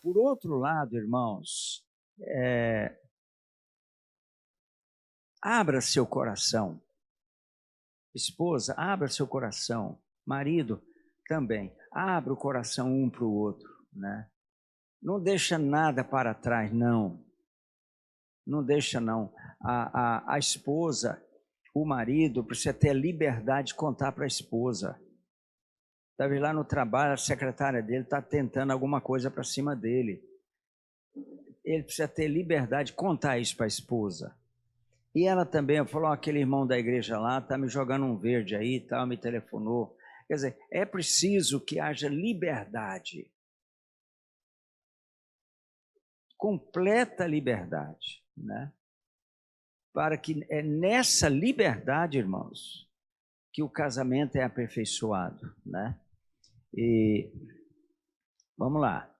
por outro lado, irmãos, abra seu coração. Esposa, abra seu coração. Marido, também. Abra o coração um para o outro, né? Não deixa nada para trás, não. Não deixa, não. A esposa, o marido, precisa ter a liberdade de contar para a esposa. Estava lá no trabalho, a secretária dele está tentando alguma coisa para cima dele. Ele precisa ter liberdade de contar isso para a esposa. E ela também falou, aquele irmão da igreja lá está me jogando um verde aí, tal, me telefonou. Quer dizer, é preciso que haja liberdade. Completa liberdade, né? Para que é nessa liberdade, irmãos, que o casamento é aperfeiçoado, né? E vamos lá.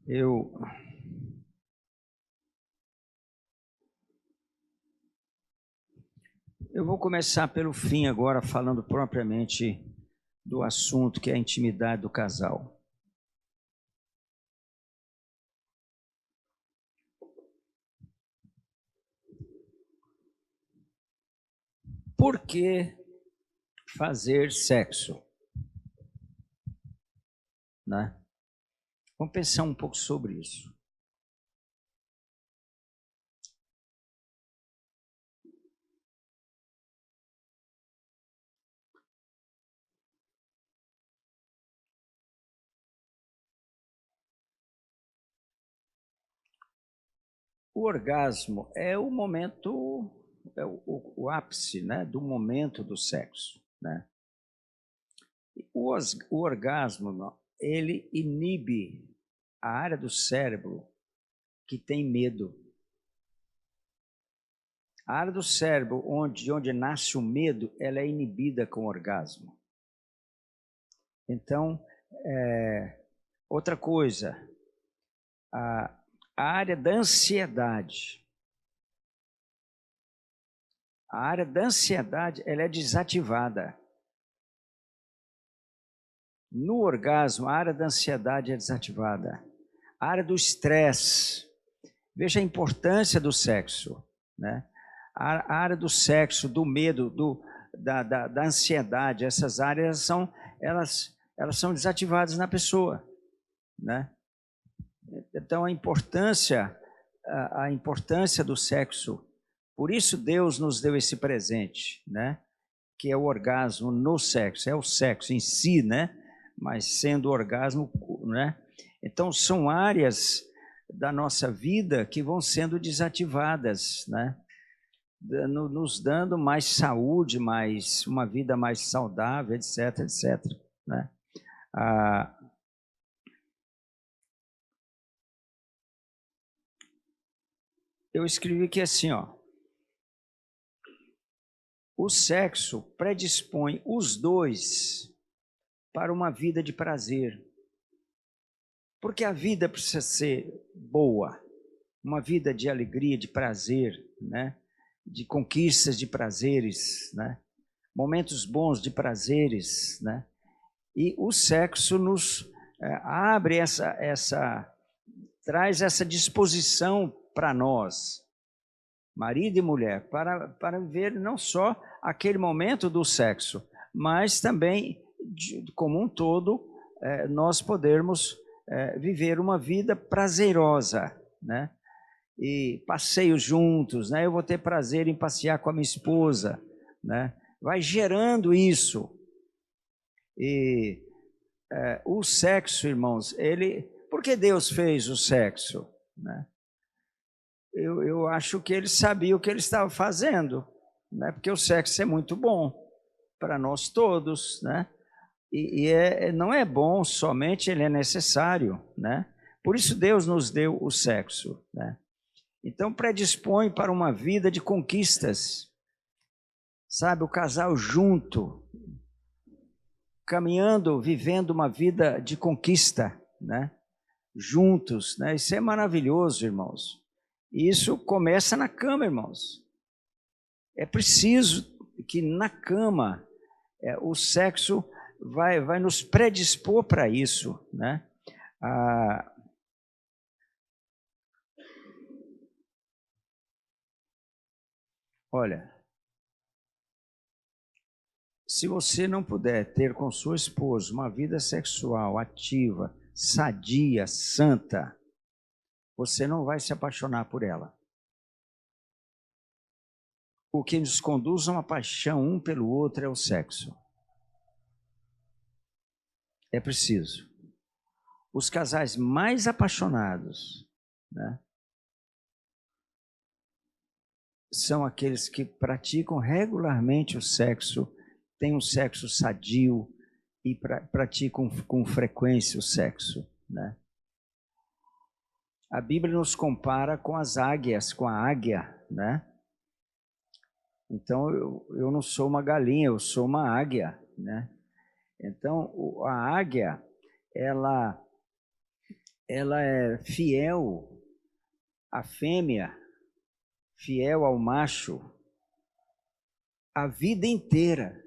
Eu vou começar pelo fim agora, falando propriamente do assunto que é a intimidade do casal. Por que fazer sexo? Né? Vamos pensar um pouco sobre isso. O orgasmo é o momento, é o ápice, né, do momento do sexo, né? O orgasmo, ele inibe a área do cérebro que tem medo. A área do cérebro onde nasce o medo, ela é inibida com o orgasmo. Então, outra coisa, a área da ansiedade. A área da ansiedade, ela é desativada. No orgasmo, a área da ansiedade é desativada. A área do estresse. Veja a importância do sexo, né? A área do sexo, do medo, da ansiedade, essas áreas elas são desativadas na pessoa, né? Então a importância do sexo, por isso Deus nos deu esse presente, né? Que é o orgasmo no sexo, é o sexo em si, né? Mas sendo o orgasmo, né? Então são áreas da nossa vida que vão sendo desativadas, né? Nos dando mais saúde, mais uma vida mais saudável, etc, etc, né? Eu escrevi aqui assim, ó. O sexo predispõe os dois para uma vida de prazer. Porque a vida precisa ser boa, uma vida de alegria, de prazer, né? De conquistas, de prazeres, né? Momentos bons de prazeres, né? E o sexo nos abre traz essa disposição para nós, marido e mulher, para viver não só aquele momento do sexo, mas também, como um todo, nós podermos viver uma vida prazerosa, né? E passeios juntos, né? Eu vou ter prazer em passear com a minha esposa, né? Vai gerando isso. E o sexo, irmãos, por que Deus fez o sexo, né? Eu acho que ele sabia o que ele estava fazendo, né? Porque o sexo é muito bom para nós todos, né? Não é bom somente, ele é necessário, né? Por isso Deus nos deu o sexo, né? Então predispõe para uma vida de conquistas, sabe? O casal junto, caminhando, vivendo uma vida de conquista, né? Juntos, né? Isso é maravilhoso, irmãos. Isso começa na cama, irmãos. É preciso que na cama o sexo vai nos predispor para isso, né? Olha, se você não puder ter com sua esposa uma vida sexual ativa, sadia, santa, você não vai se apaixonar por ela. O que nos conduz a uma paixão um pelo outro é o sexo. É preciso. Os casais mais apaixonados, né, são aqueles que praticam regularmente o sexo, têm um sexo sadio e praticam com frequência o sexo, né? A Bíblia nos compara com as águias, com a águia, né? Então, eu não sou uma galinha, eu sou uma águia, né? Então, a águia, ela é fiel à fêmea, fiel ao macho, a vida inteira.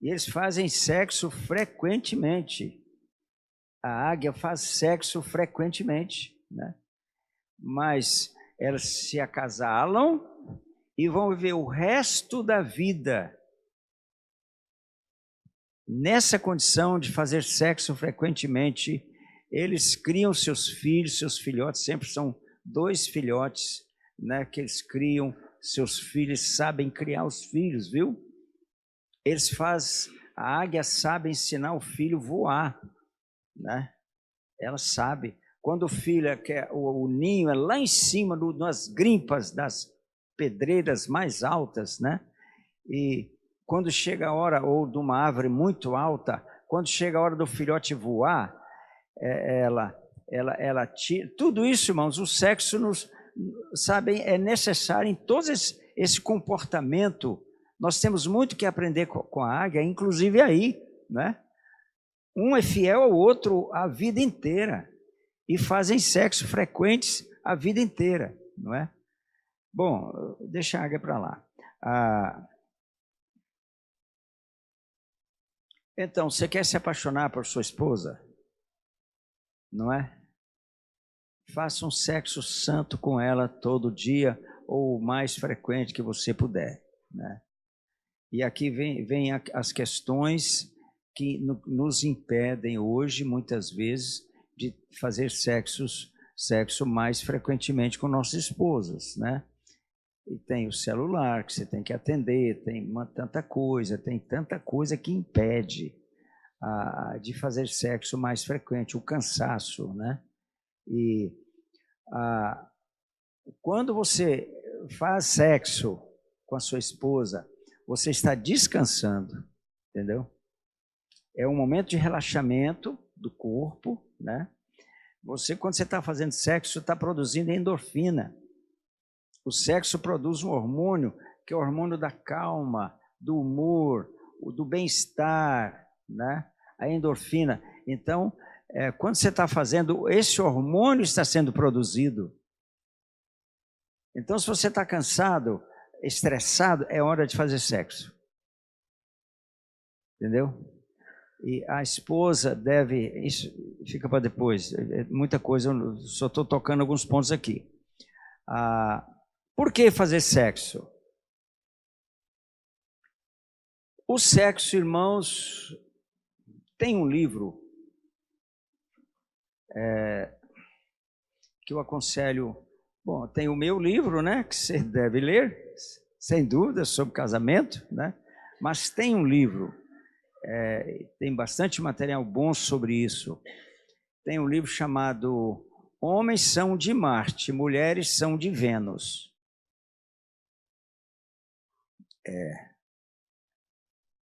E eles fazem sexo frequentemente. A águia faz sexo frequentemente, né? Mas elas se acasalam e vão viver o resto da vida nessa condição de fazer sexo frequentemente. Eles criam seus filhos, seus filhotes, sempre são 2 filhotes, né, que eles criam, seus filhos sabem criar os filhos, viu? Eles fazem, a águia sabe ensinar o filho a voar, né? Ela sabe. Quando o filho o ninho é lá em cima, nas grimpas das pedreiras mais altas, né? E quando chega a hora, ou de uma árvore muito alta, quando chega a hora do filhote voar, ela tira. Tudo isso, irmãos, o sexo sabem, é necessário em todo esse comportamento. Nós temos muito que aprender com a águia, inclusive aí, né? Um é fiel ao outro a vida inteira e fazem sexo frequentes a vida inteira, não é? Bom, deixa a águia para lá. Então, você quer se apaixonar por sua esposa? Não é? Faça um sexo santo com ela todo dia ou o mais frequente que você puder, né? E aqui vem as questões que nos impedem hoje, muitas vezes, de fazer sexo mais frequentemente com nossas esposas, né? E tem o celular que você tem que atender, tem tanta coisa que impede de fazer sexo mais frequente, o cansaço, né? E quando você faz sexo com a sua esposa, você está descansando, entendeu? É um momento de relaxamento do corpo, né? Quando você está fazendo sexo, está produzindo endorfina. O sexo produz um hormônio, que é o hormônio da calma, do humor, do bem-estar, né? A endorfina. Então, quando você está fazendo, esse hormônio está sendo produzido. Então, se você está cansado, estressado, é hora de fazer sexo. Entendeu? E a esposa deve, isso fica para depois, muita coisa, eu só estou tocando alguns pontos aqui. Por que fazer sexo? O sexo, irmãos, tem um livro que eu aconselho. Bom, tem o meu livro, né, que você deve ler, sem dúvida, sobre casamento, né? Mas tem um livro, tem bastante material bom sobre isso. Tem um livro chamado Homens são de Marte, Mulheres são de Vênus.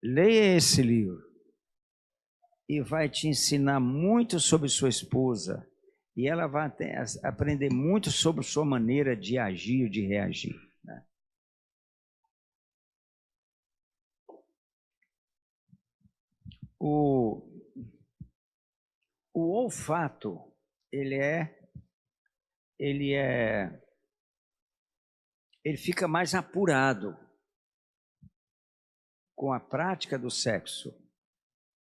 Leia esse livro e vai te ensinar muito sobre sua esposa, e ela vai aprender muito sobre sua maneira de agir, de reagir, né? O olfato, ele é ele fica mais apurado com a prática do sexo.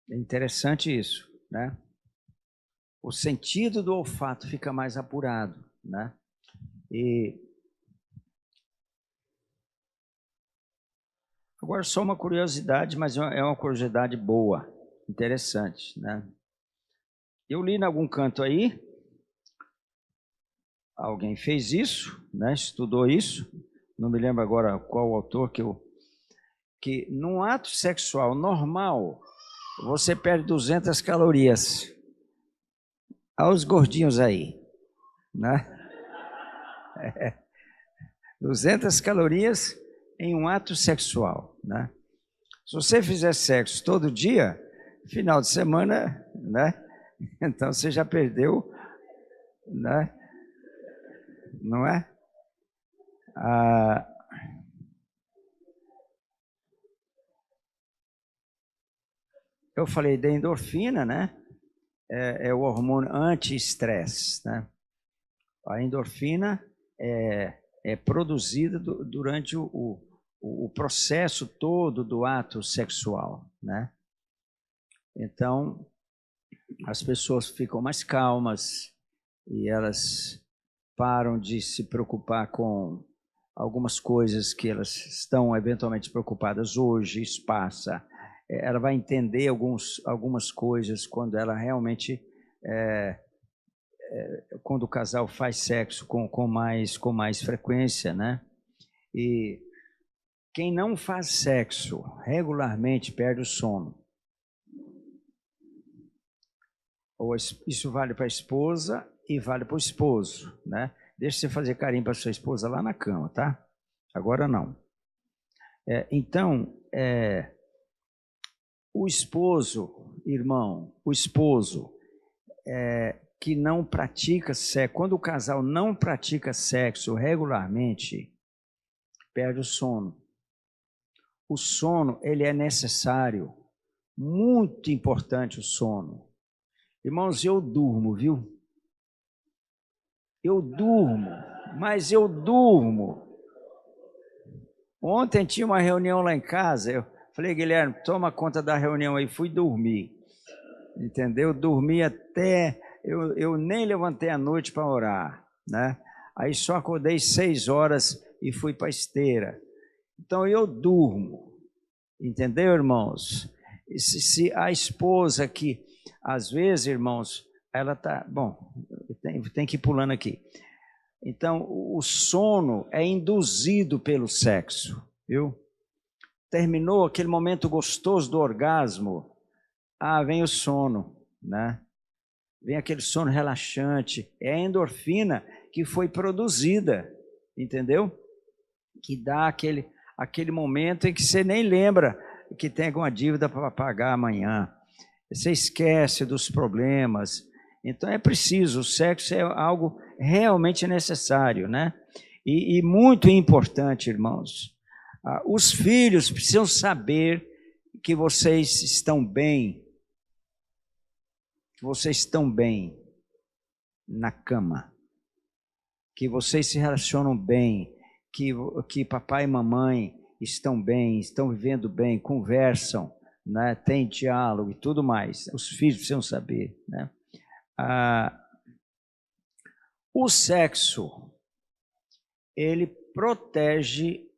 É interessante isso, né? O sentido do olfato fica mais apurado, né? E agora só uma curiosidade, mas é uma curiosidade boa, interessante, né? Eu li em algum canto aí, alguém fez isso, né? Estudou isso, não me lembro agora qual autor que num ato sexual normal você perde 200 calorias. Aos gordinhos aí, né? 200 calorias em um ato sexual, né? Se você fizer sexo todo dia, final de semana, né? Então você já perdeu, né? Não é? Eu falei da endorfina, né? É o hormônio anti-estresse, né? A endorfina é produzida durante o processo todo do ato sexual, né? Então, as pessoas ficam mais calmas e elas param de se preocupar com algumas coisas que elas estão eventualmente preocupadas hoje, isso passa. Ela vai entender algumas coisas quando ela realmente, quando o casal faz sexo com mais frequência, né? E quem não faz sexo regularmente perde o sono. Isso vale para a esposa e vale para o esposo, né? Deixa você fazer carinho para sua esposa lá na cama, tá? Agora não. Então, o esposo, irmão, o esposo que não pratica sexo, quando o casal não pratica sexo regularmente, perde o sono. O sono, ele é necessário, muito importante o sono. Irmãos, eu durmo, viu? Eu durmo, mas eu durmo. Ontem tinha uma reunião lá em casa, eu falei, Guilherme, toma conta da reunião aí, fui dormir. Entendeu? Dormi até, eu nem levantei à noite para orar, né? Aí só acordei 6 horas e fui para a esteira. Então eu durmo, entendeu, irmãos? Se a esposa que, às vezes, irmãos, ela tá, bom, tem que ir pulando aqui. Então, o sono é induzido pelo sexo, viu? Terminou aquele momento gostoso do orgasmo, vem o sono, né? Vem aquele sono relaxante, é a endorfina que foi produzida, entendeu? Que dá aquele momento em que você nem lembra que tem alguma dívida para pagar amanhã. Você esquece dos problemas. Então é preciso, o sexo é algo realmente necessário, né? E muito importante, irmãos. Os filhos precisam saber que vocês estão bem, que vocês estão bem na cama, que vocês se relacionam bem, que papai e mamãe estão bem, estão vivendo bem, conversam, né? Tem diálogo e tudo mais. Os filhos precisam saber, né? O sexo, ele protege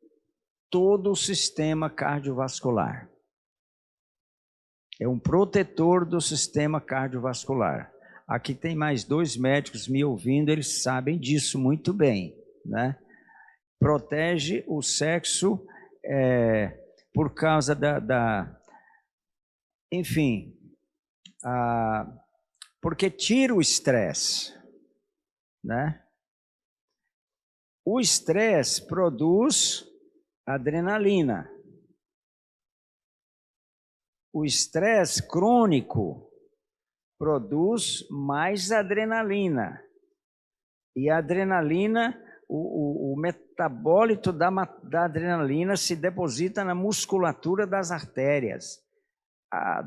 todo o sistema cardiovascular. É um protetor do sistema cardiovascular. Aqui tem mais 2 médicos me ouvindo, eles sabem disso muito bem, né? Protege o sexo por causa enfim, porque tira o estresse, né? O estresse produz adrenalina. O estresse crônico produz mais adrenalina. E a adrenalina, o metabólito da adrenalina se deposita na musculatura das artérias.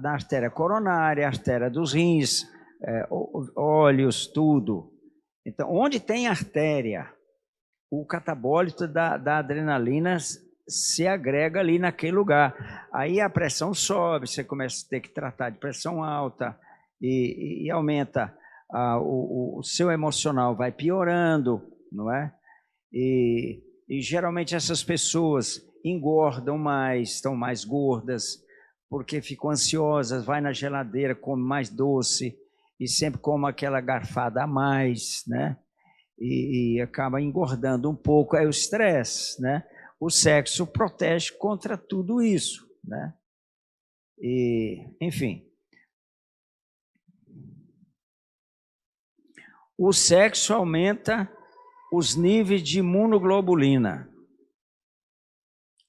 Da artéria coronária, artéria dos rins, olhos, tudo. Então, onde tem artéria, o catabólito da adrenalina se agrega ali naquele lugar. Aí a pressão sobe, você começa a ter que tratar de pressão alta e aumenta o seu emocional, vai piorando, não é? E geralmente essas pessoas engordam mais, estão mais gordas, porque ficam ansiosas, vai na geladeira, come mais doce e sempre come aquela garfada a mais, né? E acaba engordando um pouco, é o estresse, né? O sexo protege contra tudo isso, né? E, enfim. O sexo aumenta os níveis de imunoglobulina.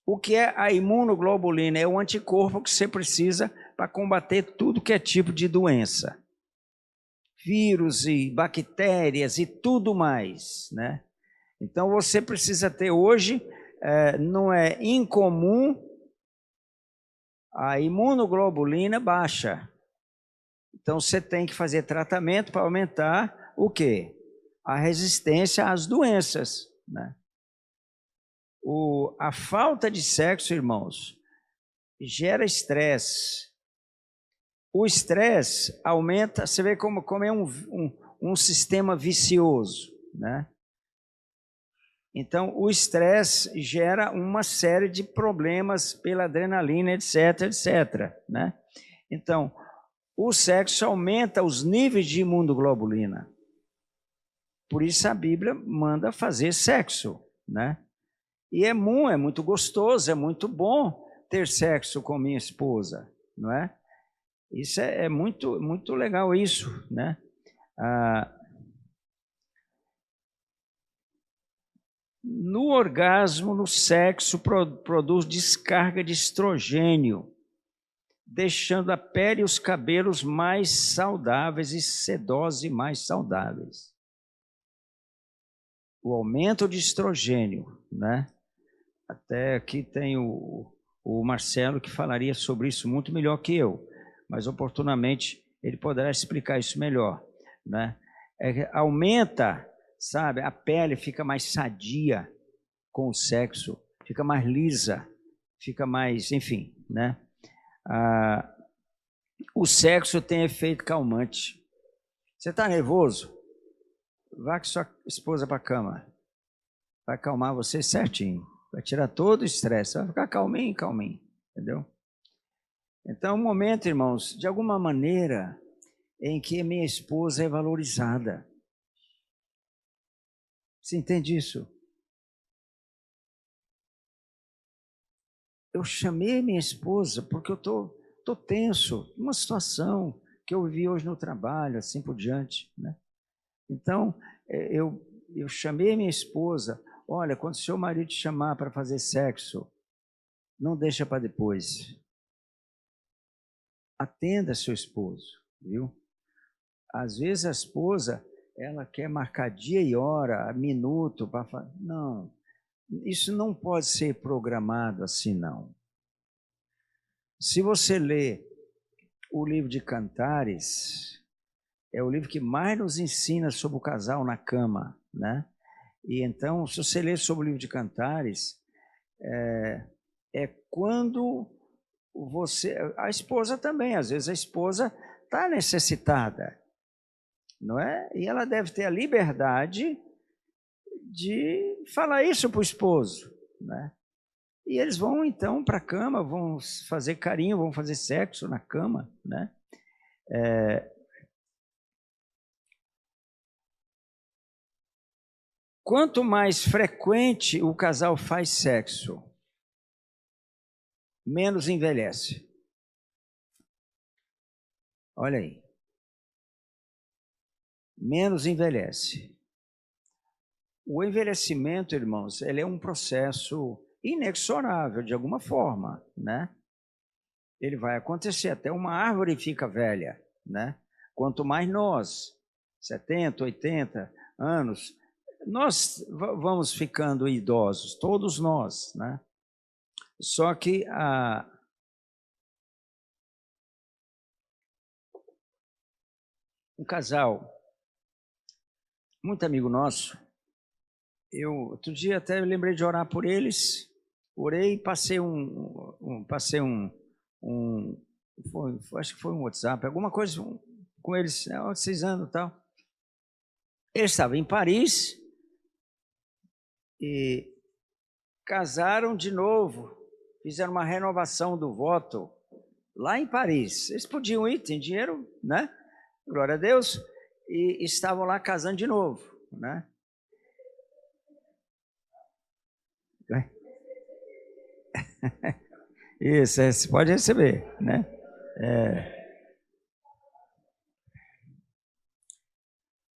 O que é a imunoglobulina? É o anticorpo que você precisa para combater tudo que é tipo de doença. Vírus e bactérias e tudo mais, né? Então você precisa ter hoje, não é incomum a imunoglobulina baixa. Então você tem que fazer tratamento para aumentar o quê? A resistência às doenças, né? A falta de sexo, irmãos, gera estresse. O estresse aumenta, você vê como é um sistema vicioso, né? Então, o estresse gera uma série de problemas pela adrenalina, etc, etc, né? Então, o sexo aumenta os níveis de imunoglobulina. Por isso a Bíblia manda fazer sexo, né? E é muito gostoso, é muito bom ter sexo com minha esposa, não é? Isso é muito, muito legal isso, né? No orgasmo, no sexo, produz descarga de estrogênio, deixando a pele e os cabelos mais saudáveis e sedosos e mais saudáveis. O aumento de estrogênio, né? Até aqui tem o Marcelo que falaria sobre isso muito melhor que eu, mas oportunamente ele poderá explicar isso melhor, né? Aumenta, sabe, a pele fica mais sadia com o sexo, fica mais lisa, fica mais, enfim, né? O sexo tem efeito calmante. Você está nervoso? Vá com sua esposa para a cama. Vai acalmar você certinho. Vai tirar todo o estresse. Vai ficar calminho, calminho. Entendeu? Então, um momento, irmãos, de alguma maneira em que minha esposa é valorizada. Você entende isso? Eu chamei minha esposa porque eu tô tenso. Uma situação que eu vivi hoje no trabalho, assim por diante, né? Então, eu chamei minha esposa. Olha, quando o seu marido te chamar para fazer sexo, não deixa para depois. Atenda seu esposo, viu? Às vezes a esposa, ela quer marcar dia e hora, minuto para fazer. Não, isso não pode ser programado assim, não. Se você lê o livro de Cantares, é o livro que mais nos ensina sobre o casal na cama, né? E então, se você ler sobre o livro de Cantares, é quando a esposa também, às vezes a esposa está necessitada, não é? E ela deve ter a liberdade de falar isso para o esposo, né? E eles vão então para a cama, vão fazer carinho, vão fazer sexo na cama, né? Quanto mais frequente o casal faz sexo, menos envelhece. Olha aí. Menos envelhece. O envelhecimento, irmãos, ele é um processo inexorável de alguma forma, né? Ele vai acontecer, até uma árvore fica velha, né? Quanto mais nós, 70, 80 anos, nós vamos ficando idosos, todos nós, né? Só que um casal, muito amigo nosso, outro dia até eu lembrei de orar por eles, orei e passei acho que foi um WhatsApp, alguma coisa com eles, onde vocês andam e tal. Eles estavam em Paris e casaram de novo, fizeram uma renovação do voto lá em Paris. Eles podiam ir, tem dinheiro, né? Glória a Deus. E estavam lá casando de novo, né? Isso, você pode receber, né?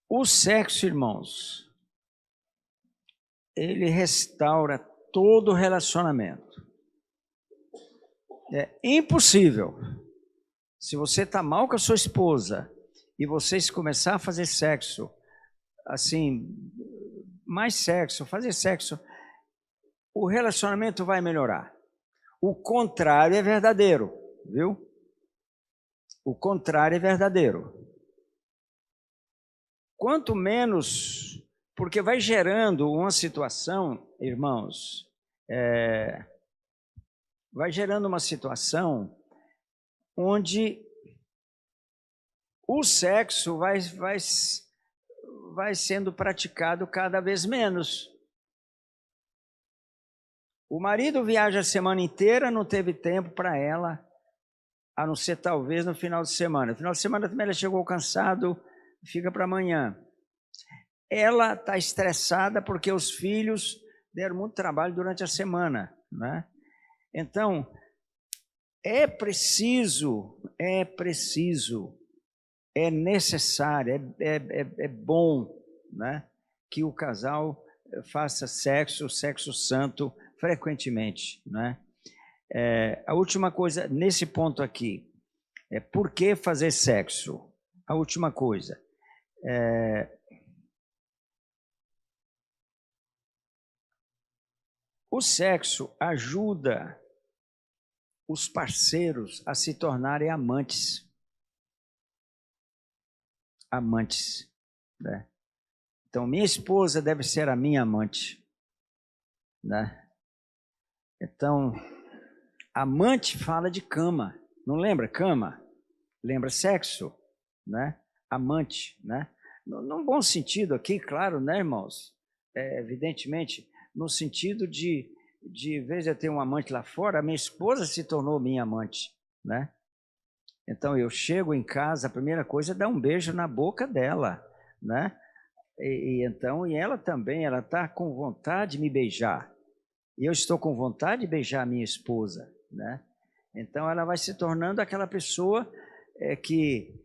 O sexo, irmãos, ele restaura todo relacionamento. É impossível. Se você está mal com a sua esposa e vocês começar a fazer sexo, assim, mais sexo, fazer sexo, o relacionamento vai melhorar. O contrário é verdadeiro, viu? O contrário é verdadeiro. Quanto menos, porque vai gerando uma situação, irmãos, vai gerando uma situação onde o sexo vai sendo praticado cada vez menos. O marido viaja a semana inteira, não teve tempo para ela, a não ser talvez no final de semana. No final de semana também ela chegou cansado, fica para amanhã. Ela está estressada porque os filhos deram muito trabalho durante a semana, né? Então, é necessário, é bom, né, que o casal faça sexo santo frequentemente, né? A última coisa nesse ponto aqui é por que fazer sexo? A última coisa o sexo ajuda os parceiros a se tornarem amantes. Amantes, né? Então, minha esposa deve ser a minha amante, né? Então, amante fala de cama, não lembra cama? Lembra sexo, né? Amante, né? Num bom sentido aqui, claro, né, irmãos? Evidentemente, no sentido de vez de eu ter um amante lá fora, a minha esposa se tornou minha amante, né? Então eu chego em casa, a primeira coisa é dar um beijo na boca dela, né? Então ela também, ela está com vontade de me beijar. E eu estou com vontade de beijar a minha esposa, né? Então ela vai se tornando aquela pessoa que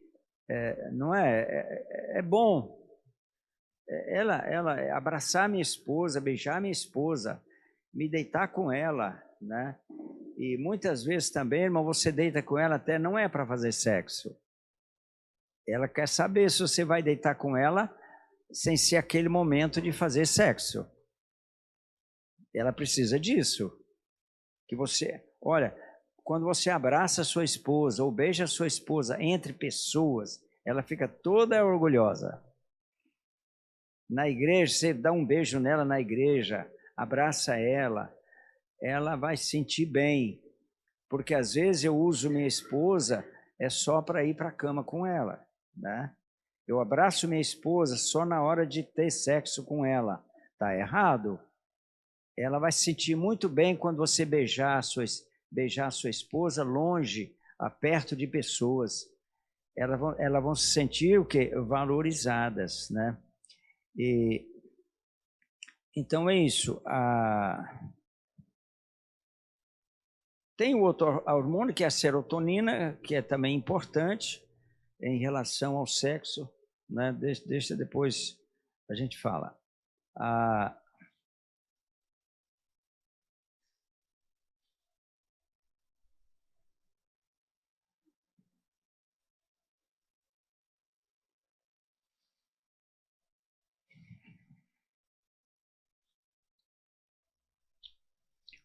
não é bom. Ela abraçar minha esposa, beijar minha esposa, me deitar com ela, né? E muitas vezes também, irmão, você deita com ela até não é para fazer sexo. Ela quer saber se você vai deitar com ela sem ser aquele momento de fazer sexo. Ela precisa disso. Que você, olha, quando você abraça a sua esposa ou beija a sua esposa entre pessoas, ela fica toda orgulhosa. Na igreja, você dá um beijo nela na igreja, abraça ela, ela vai se sentir bem. Porque às vezes eu uso minha esposa só para ir para a cama com ela, né? Eu abraço minha esposa só na hora de ter sexo com ela. Está errado. Ela vai se sentir muito bem quando você beijar a sua esposa longe, perto de pessoas. Elas vão se sentir o quê? Valorizadas, né? Então é isso. Tem o outro hormônio, que é a serotonina, que é também importante em relação ao sexo, né? Deixa depois a gente fala.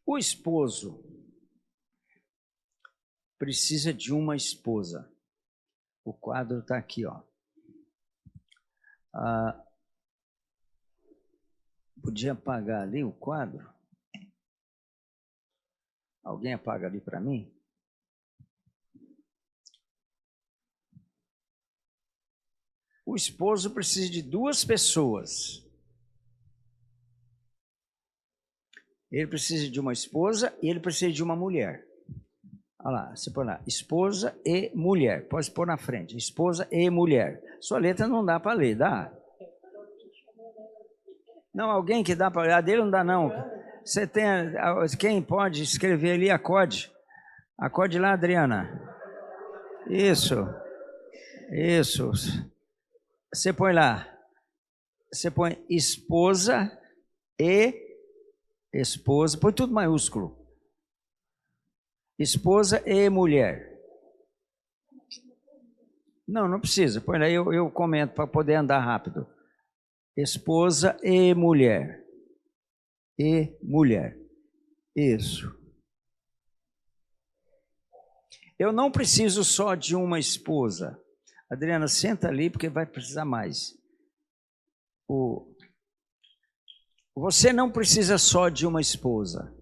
O esposo precisa de uma esposa. O quadro está aqui, ó. Podia apagar ali o quadro? Alguém apaga ali para mim? O esposo precisa de duas pessoas. Ele precisa de uma esposa e ele precisa de uma mulher. Olha lá, você põe lá, esposa e mulher. Pode pôr na frente, esposa e mulher. Sua letra não dá para ler, dá? Não, alguém que dá para ler. A dele não dá, não. Você tem, quem pode escrever ali, acode. Acode lá, Adriana. Isso. Você põe lá. Você põe esposa e esposa. Põe tudo maiúsculo. Esposa e mulher. Não precisa. Põe lá, eu comento para poder andar rápido. Esposa e mulher. E mulher. Isso. Eu não preciso só de uma esposa. Adriana, senta ali porque vai precisar mais. Você não precisa só de uma esposa.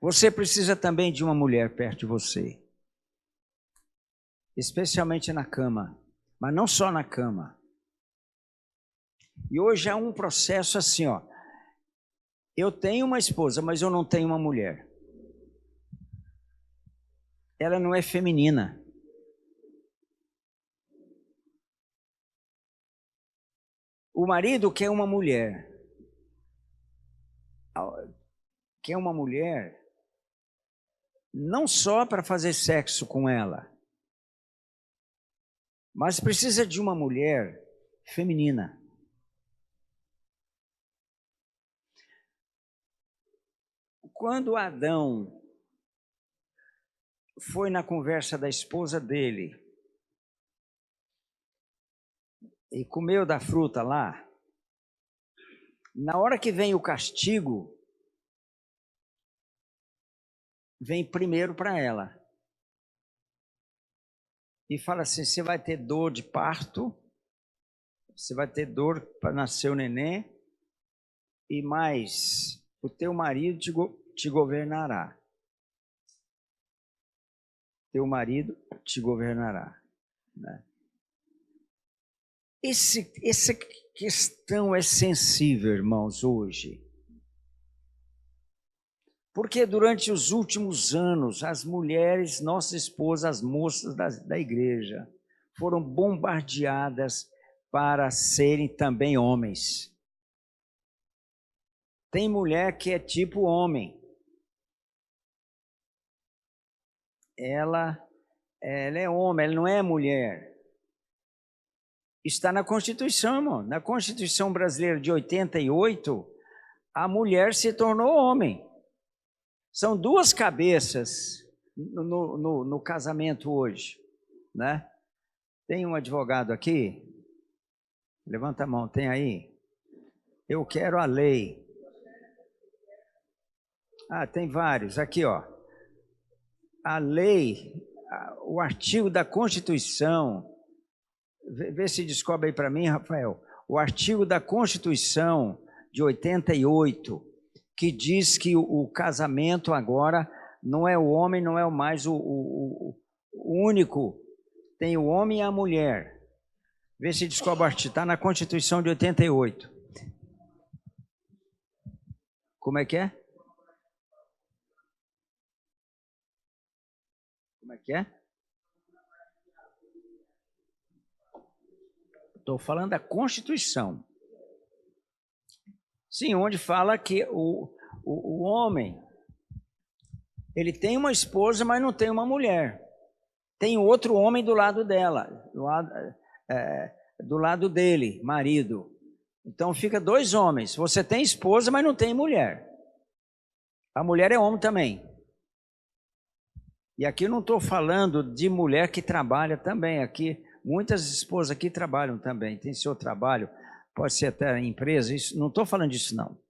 Você precisa também de uma mulher perto de você. Especialmente na cama. Mas não só na cama. E hoje há um processo assim, ó. Eu tenho uma esposa, mas eu não tenho uma mulher. Ela não é feminina. O marido quer uma mulher. Quer uma mulher não só para fazer sexo com ela, mas precisa de uma mulher feminina. Quando Adão foi na conversa da esposa dele e comeu da fruta lá, na hora que vem o castigo, vem primeiro para ela. E fala assim, você vai ter dor de parto, você vai ter dor para nascer o neném, e mais, o teu marido te governará. Teu marido te governará. Né? Essa questão é sensível, irmãos, hoje. Porque durante os últimos anos, as mulheres, nossas esposas, as moças da igreja, foram bombardeadas para serem também homens. Tem mulher que é tipo homem. Ela é homem, ela não é mulher. Está na Constituição, irmão. Na Constituição brasileira de 88, a mulher se tornou homem. São duas cabeças no casamento hoje, né? Tem um advogado aqui? Levanta a mão, tem aí? Eu quero a lei. Ah, tem vários. Aqui, ó. A lei, o artigo da Constituição, vê se descobre aí para mim, Rafael. O artigo da Constituição de 88, que diz que o casamento agora não é o homem, não é mais o único. Tem o homem e a mulher. Vê se descobre o artigo. Está na Constituição de 88. Como é que é? Como é que é? Estou falando da Constituição. Sim, onde fala que o homem, ele tem uma esposa, mas não tem uma mulher. Tem outro homem do lado dela, do lado dele, marido. Então fica dois homens. Você tem esposa, mas não tem mulher. A mulher é homem também. E aqui eu não estou falando de mulher que trabalha também. Aqui, muitas esposas aqui trabalham também. Tem seu trabalho, pode ser até empresa. Isso, não estou falando disso, não.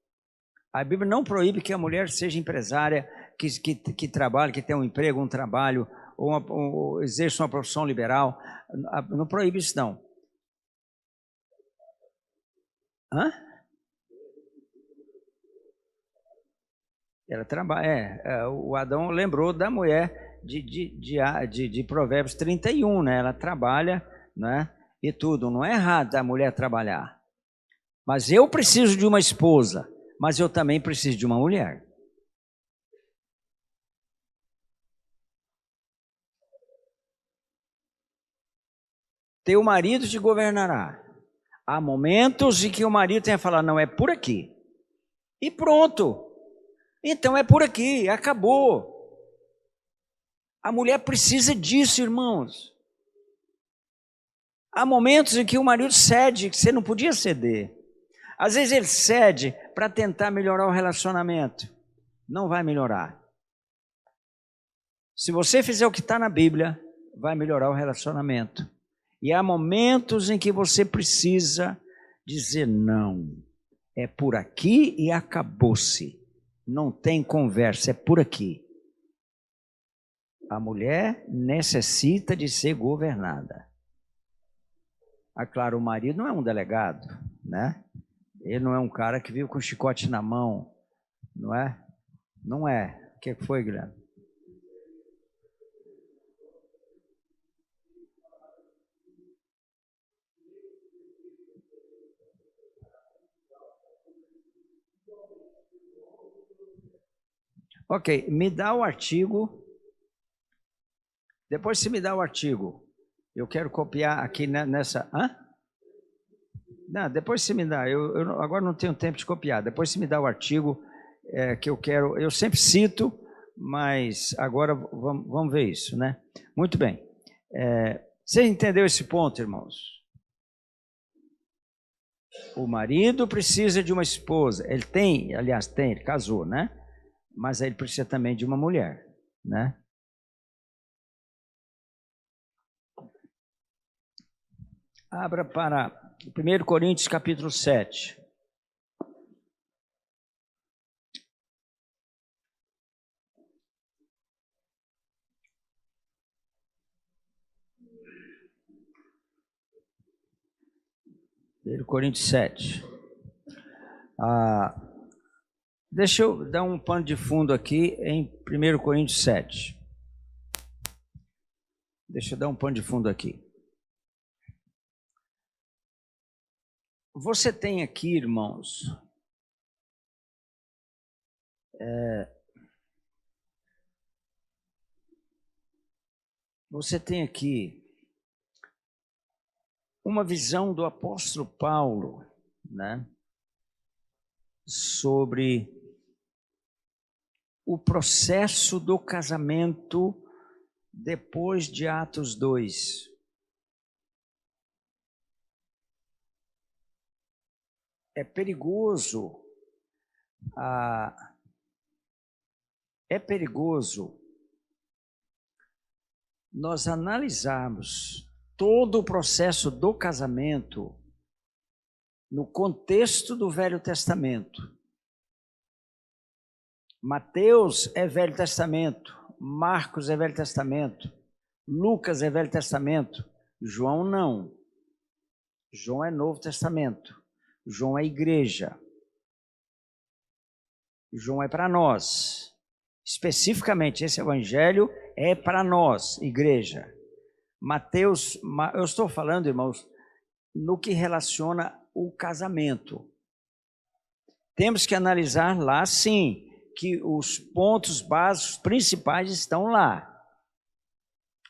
A Bíblia não proíbe que a mulher seja empresária, que trabalhe, que tenha um emprego, um trabalho, ou exerça uma profissão liberal. Não proíbe isso, não. Hã? Ela trabalha. O Adão lembrou da mulher de Provérbios 31, né? Ela trabalha, né? E tudo. Não é errado a mulher trabalhar. Mas eu preciso de uma esposa, mas eu também preciso de uma mulher. Teu marido te governará. Há momentos em que o marido tem a falar, não, é por aqui. E pronto. Então é por aqui, acabou. A mulher precisa disso, irmãos. Há momentos em que o marido cede, que você não podia ceder. Às vezes ele cede para tentar melhorar o relacionamento. Não vai melhorar. Se você fizer o que está na Bíblia, vai melhorar o relacionamento. E há momentos em que você precisa dizer não. É por aqui e acabou-se. Não tem conversa, é por aqui. A mulher necessita de ser governada. Ah, claro, o marido não é um delegado, né? Ele não é um cara que vive com chicote na mão, não é? Não é. O que foi, Guilherme? Ok, me dá o artigo. Depois você me dá o artigo. Eu quero copiar aqui nessa... Hã? Não, depois você me dá. Eu agora não tenho tempo de copiar. Depois você me dá o artigo que eu quero. Eu sempre cito, mas agora vamos ver isso, né? Muito bem. Você entendeu esse ponto, irmãos? O marido precisa de uma esposa. Ele tem, aliás, tem, ele casou, né? Mas ele precisa também de uma mulher, né? Abra para 1 Coríntios capítulo 7. Coríntios 7. Deixa eu dar um pano de fundo aqui em 1 Coríntios 7. Deixa eu dar um pano de fundo aqui. Você tem aqui, irmãos, você tem aqui uma visão do apóstolo Paulo, né, sobre o processo do casamento depois de Atos 2. É perigoso, nós analisarmos todo o processo do casamento no contexto do Velho Testamento. Mateus é Velho Testamento, Marcos é Velho Testamento, Lucas é Velho Testamento, João não. João é Novo Testamento, João é igreja. João é para nós. Especificamente, esse evangelho é para nós, igreja. Mateus, eu estou falando, irmãos, no que relaciona o casamento. Temos que analisar lá, sim, que os pontos básicos principais estão lá,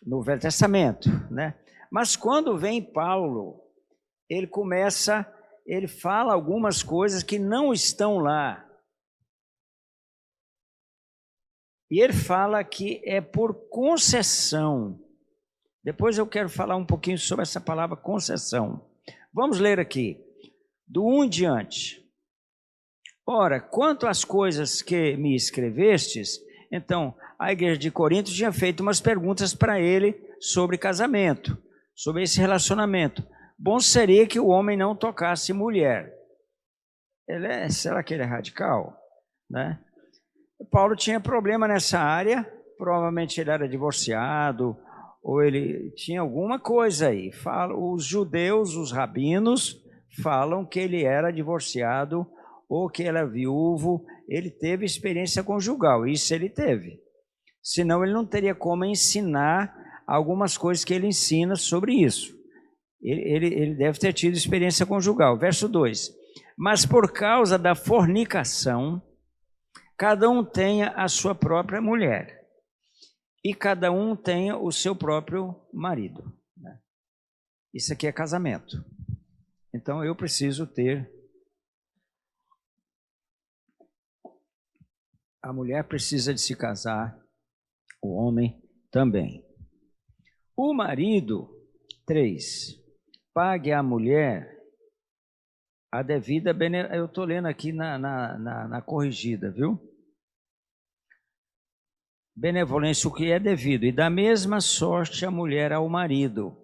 no Velho Testamento, né? Mas quando vem Paulo, ele fala algumas coisas que não estão lá. E ele fala que é por concessão. Depois eu quero falar um pouquinho sobre essa palavra concessão. Vamos ler aqui, do 1 em diante. Ora, quanto às coisas que me escrevestes, então a igreja de Corinto tinha feito umas perguntas para ele sobre casamento, sobre esse relacionamento. Bom seria que o homem não tocasse mulher. Será que ele é radical? Né? Paulo tinha problema nessa área, provavelmente ele era divorciado, ou ele tinha alguma coisa aí. Os judeus, os rabinos, falam que ele era divorciado ou que ele era viúvo, ele teve experiência conjugal, isso ele teve. Senão ele não teria como ensinar algumas coisas que ele ensina sobre isso. Ele deve ter tido experiência conjugal. Verso 2. Mas por causa da fornicação, cada um tenha a sua própria mulher, e cada um tenha o seu próprio marido. Isso aqui é casamento. Então eu preciso ter, a mulher precisa de se casar, o homem também. O marido, 3, pague à mulher a devida benevolência. Eu estou lendo aqui na corrigida, viu? Benevolência, o que é devido, e da mesma sorte a mulher ao marido.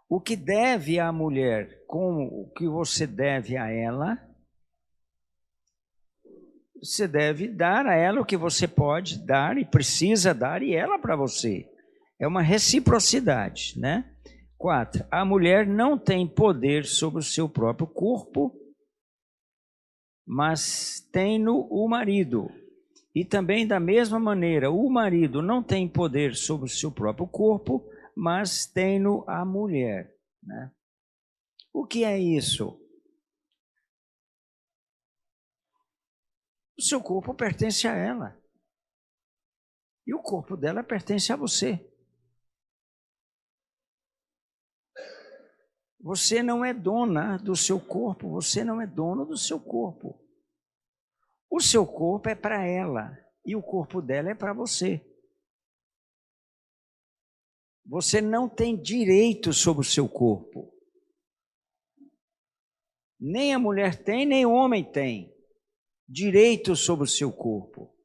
O que deve à mulher, como o que você deve a ela, você deve dar a ela o que você pode dar e precisa dar, e ela para você. É uma reciprocidade, né? 4, a mulher não tem poder sobre o seu próprio corpo, mas tem-no o marido. E também da mesma maneira, o marido não tem poder sobre o seu próprio corpo, mas tem-no a mulher, né? O que é isso? O seu corpo pertence a ela. E o corpo dela pertence a você. Você não é dona do seu corpo, você não é dono do seu corpo. O seu corpo é para ela e o corpo dela é para você. Você não tem direito sobre o seu corpo. Nem a mulher tem, nem o homem tem direito sobre o seu corpo.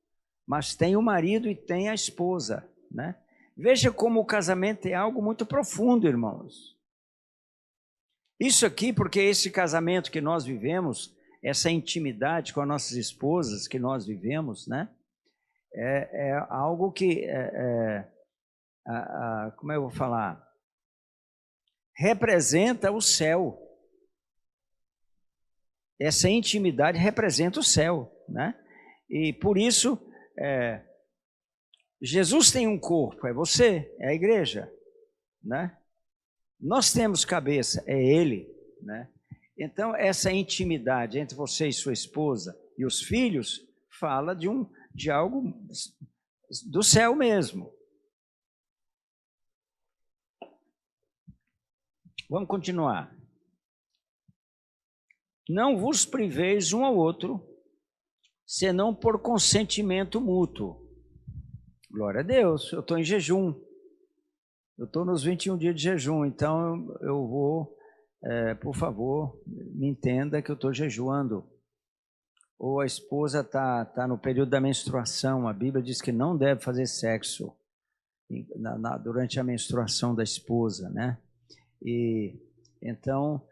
Mas tem o marido e tem a esposa, né? Veja como o casamento é algo muito profundo, irmãos. Isso aqui, porque esse casamento que nós vivemos, essa intimidade com as nossas esposas que nós vivemos, né? É algo que, como eu vou falar? Representa o céu. Essa intimidade representa o céu, né? E por isso, Jesus tem um corpo, é você, é a igreja, né? Nós temos cabeça, é Ele, né? Então, essa intimidade entre você e sua esposa e os filhos fala de algo do céu mesmo. Vamos continuar. Não vos priveis um ao outro, senão por consentimento mútuo. Glória a Deus, eu estou em jejum. Eu estou nos 21 dias de jejum, então eu vou, por favor, me entenda que eu estou jejuando. Ou a esposa está no período da menstruação, a Bíblia diz que não deve fazer sexo durante a menstruação da esposa, né? E então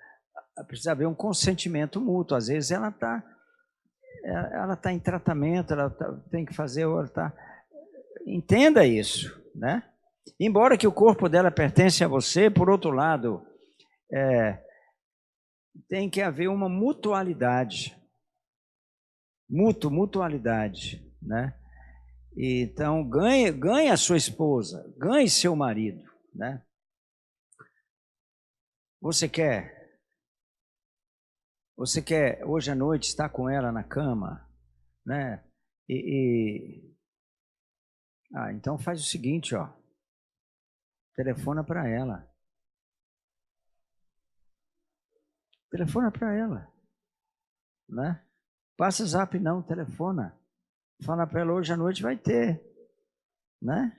precisa haver um consentimento mútuo. Às vezes ela está em tratamento, tem que fazer, entenda isso, né? Embora que o corpo dela pertence a você, por outro lado, tem que haver uma mutualidade. Mutualidade, né? E, então, ganhe a sua esposa, ganhe seu marido, né? Você quer hoje à noite estar com ela na cama, né? Então faz o seguinte, ó. Telefona para ela. Telefona para ela, né? Passa zap não, telefona. Fala para ela, hoje à noite vai ter, né?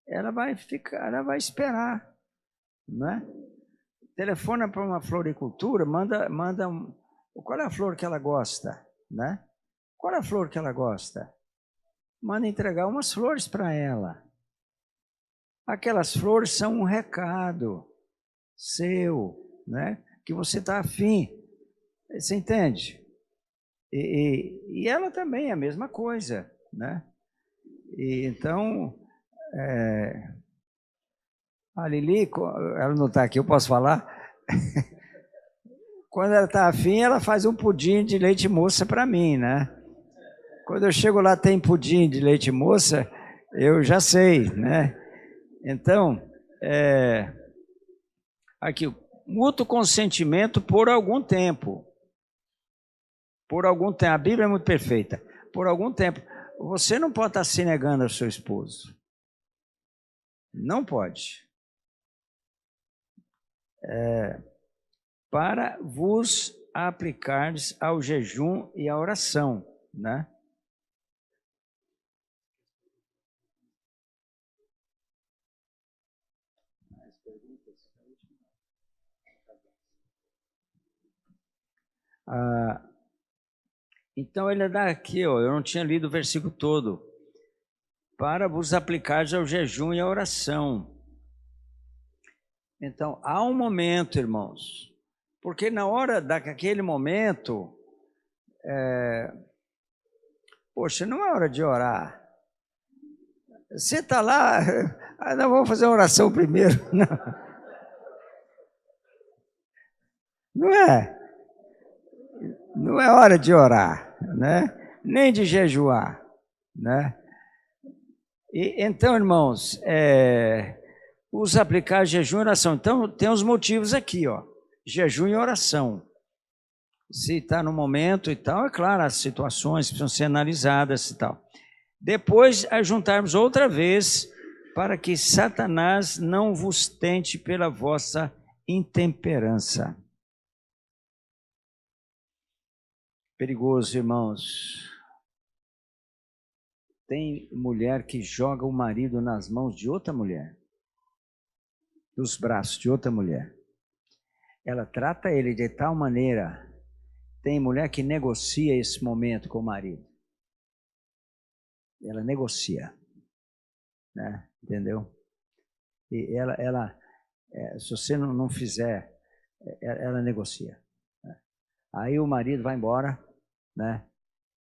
Ela vai esperar, né? Telefona para uma floricultura, manda qual é a flor que ela gosta, né? Qual é a flor que ela gosta? Manda entregar umas flores para ela. Aquelas flores são um recado seu, né? Que você está afim. Você entende? E ela também é a mesma coisa, né? E então, a Lili, ela não está aqui, eu posso falar? Quando ela está afim, ela faz um pudim de leite moça para mim, né? Quando eu chego lá, tem pudim de leite moça, eu já sei, né? Então, aqui, mútuo consentimento por algum tempo. Por algum tempo. A Bíblia é muito perfeita. Por algum tempo. Você não pode estar se negando ao seu esposo. Não pode. Para vos aplicardes ao jejum e à oração, né? Então ele dá aqui, ó, eu não tinha lido o versículo todo. Para vos aplicardes ao jejum e à oração. Então, há um momento, irmãos, porque na hora daquele momento, poxa, não é hora de orar. Você está lá, não, vamos fazer uma oração primeiro. Não é. Não é hora de orar, né? Nem de jejuar, né? E, então, irmãos, os aplicar jejum e oração. Então, tem os motivos aqui, ó. Jejum e oração. Se está no momento e tal, é claro, as situações precisam ser analisadas e tal. Depois, juntarmos outra vez para que Satanás não vos tente pela vossa intemperança. Perigoso, irmãos. Tem mulher que joga o marido nas mãos de outra mulher, nos braços de outra mulher. Ela trata ele de tal maneira. Tem mulher que negocia esse momento com o marido. Ela negocia, né? Entendeu? E se você não fizer, ela negocia. Né? Aí o marido vai embora, né?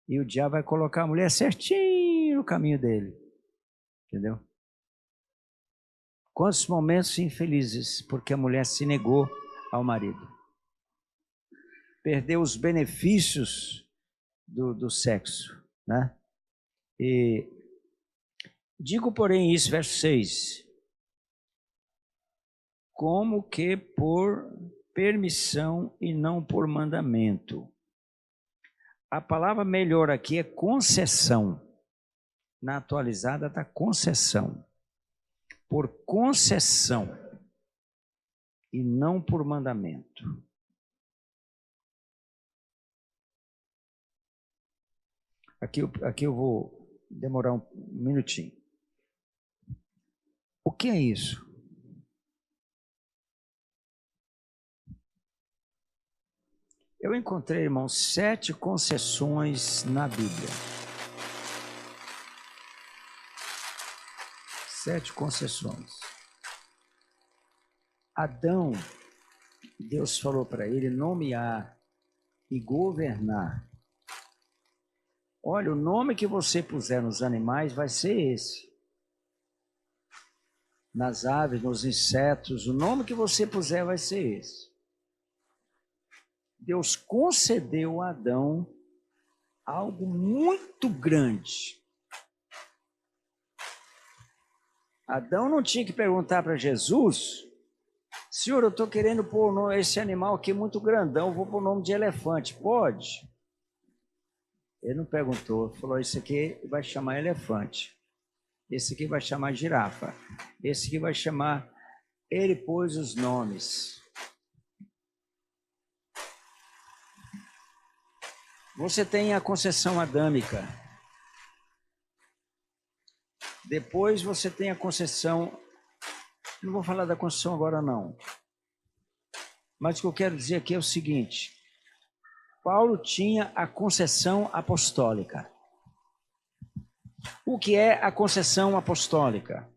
E o diabo vai colocar a mulher certinho no caminho dele. Entendeu? Quantos momentos infelizes porque a mulher se negou ao marido. Perdeu os benefícios do sexo, né? E digo, porém, isso, verso 6. Como que por permissão e não por mandamento. A palavra melhor aqui é concessão. Na atualizada está concessão. Por concessão e não por mandamento. Aqui eu vou demorar um minutinho. O que é isso? Eu encontrei, irmãos, 7 concessões na Bíblia. 7 concessões. Adão, Deus falou para ele nomear e governar. Olha, o nome que você puser nos animais vai ser esse. Nas aves, nos insetos, o nome que você puser vai ser esse. Deus concedeu a Adão algo muito grande. Adão não tinha que perguntar para Jesus: Senhor, eu estou querendo pôr esse animal aqui muito grandão, vou pôr o nome de elefante, pode? Ele não perguntou, falou: esse aqui vai chamar elefante, esse aqui vai chamar girafa, esse aqui vai chamar... Ele pôs os nomes. Você tem a concessão adâmica. Depois você tem a concessão... Não vou falar da concessão agora, não. Mas o que eu quero dizer aqui é o seguinte. Paulo tinha a concessão apostólica. O que é a concessão apostólica?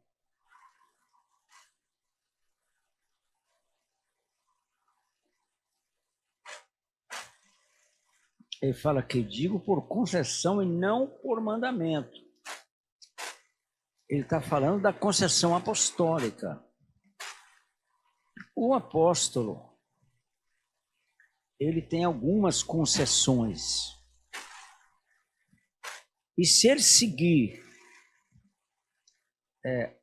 Ele fala que digo por concessão e não por mandamento. Ele está falando da concessão apostólica. O apóstolo, ele tem algumas concessões. E se ele seguir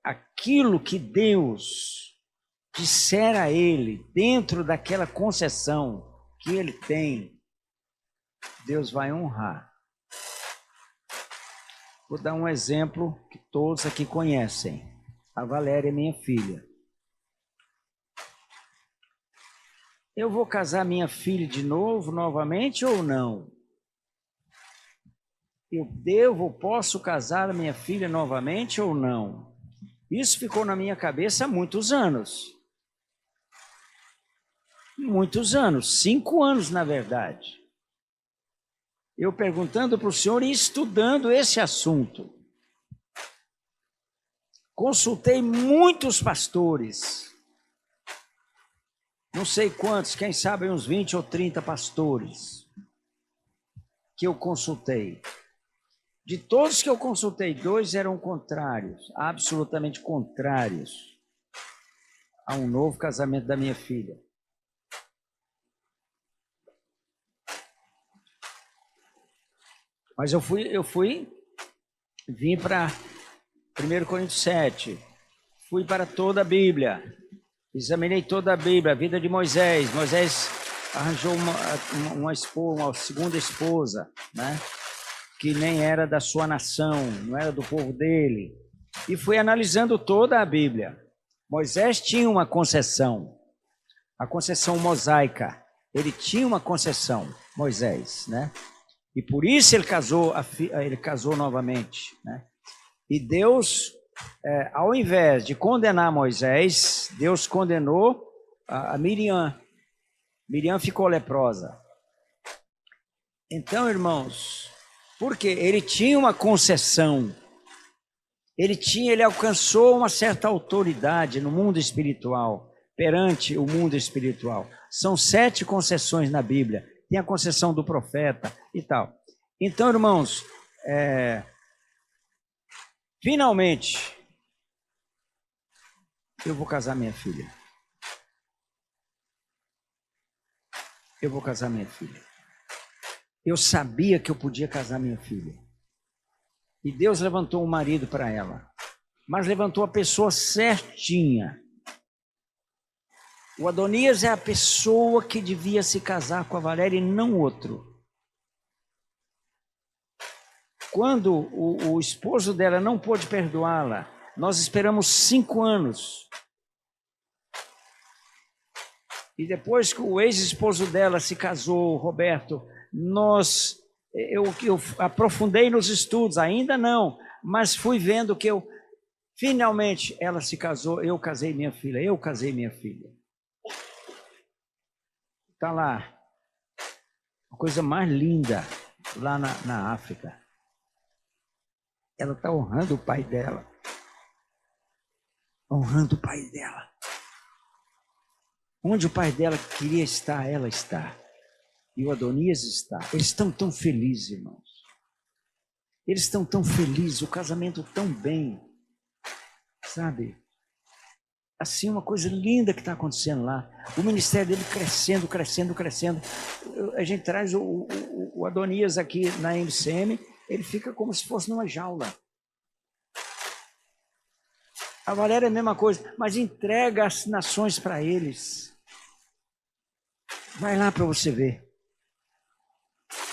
aquilo que Deus disser a ele, dentro daquela concessão que ele tem, Deus vai honrar. Vou dar um exemplo que todos aqui conhecem. A Valéria é minha filha. Eu vou casar minha filha de novo, novamente ou não? Posso casar a minha filha novamente ou não? Isso ficou na minha cabeça há muitos anos. Muitos anos, 5 anos na verdade. Eu perguntando para o senhor e estudando esse assunto. Consultei muitos pastores. Não sei quantos, quem sabe uns 20 ou 30 pastores que eu consultei. De todos que eu consultei, 2 eram contrários, absolutamente contrários a um novo casamento da minha filha. Mas eu vim para 1 Coríntios 7, fui para toda a Bíblia, examinei toda a Bíblia, a vida de Moisés. Moisés arranjou uma segunda esposa, né? Que nem era da sua nação, não era do povo dele. E fui analisando toda a Bíblia. Moisés tinha uma concessão, a concessão mosaica. Ele tinha uma concessão, Moisés, né? E por isso ele casou novamente, né? E Deus, ao invés de condenar Moisés, Deus condenou a Miriam. Miriam ficou leprosa. Então, irmãos, porque ele tinha uma concessão, ele alcançou uma certa autoridade no mundo espiritual, perante o mundo espiritual. São 7 concessões na Bíblia. Tem a concessão do profeta e tal. Então, irmãos, finalmente, eu vou casar minha filha. Eu vou casar minha filha. Eu sabia que eu podia casar minha filha. E Deus levantou um marido para ela. Mas levantou a pessoa certinha. O Adonias é a pessoa que devia se casar com a Valéria e não outro. Quando o esposo dela não pôde perdoá-la, nós esperamos 5 anos. E depois que o ex-esposo dela se casou, Roberto, eu aprofundei nos estudos, ainda não, mas fui vendo que finalmente ela se casou, eu casei minha filha. Está lá, a coisa mais linda, lá na África. Ela está honrando o pai dela. Honrando o pai dela. Onde o pai dela queria estar, ela está. E o Adonias está. Eles estão tão felizes, irmãos. Eles estão tão felizes, o casamento tão bem. Sabe? Assim, uma coisa linda que está acontecendo lá. O ministério dele crescendo. A gente traz o Adonias aqui na MCM, ele fica como se fosse numa jaula. A Valéria é a mesma coisa, mas entrega as nações para eles. Vai lá para você ver.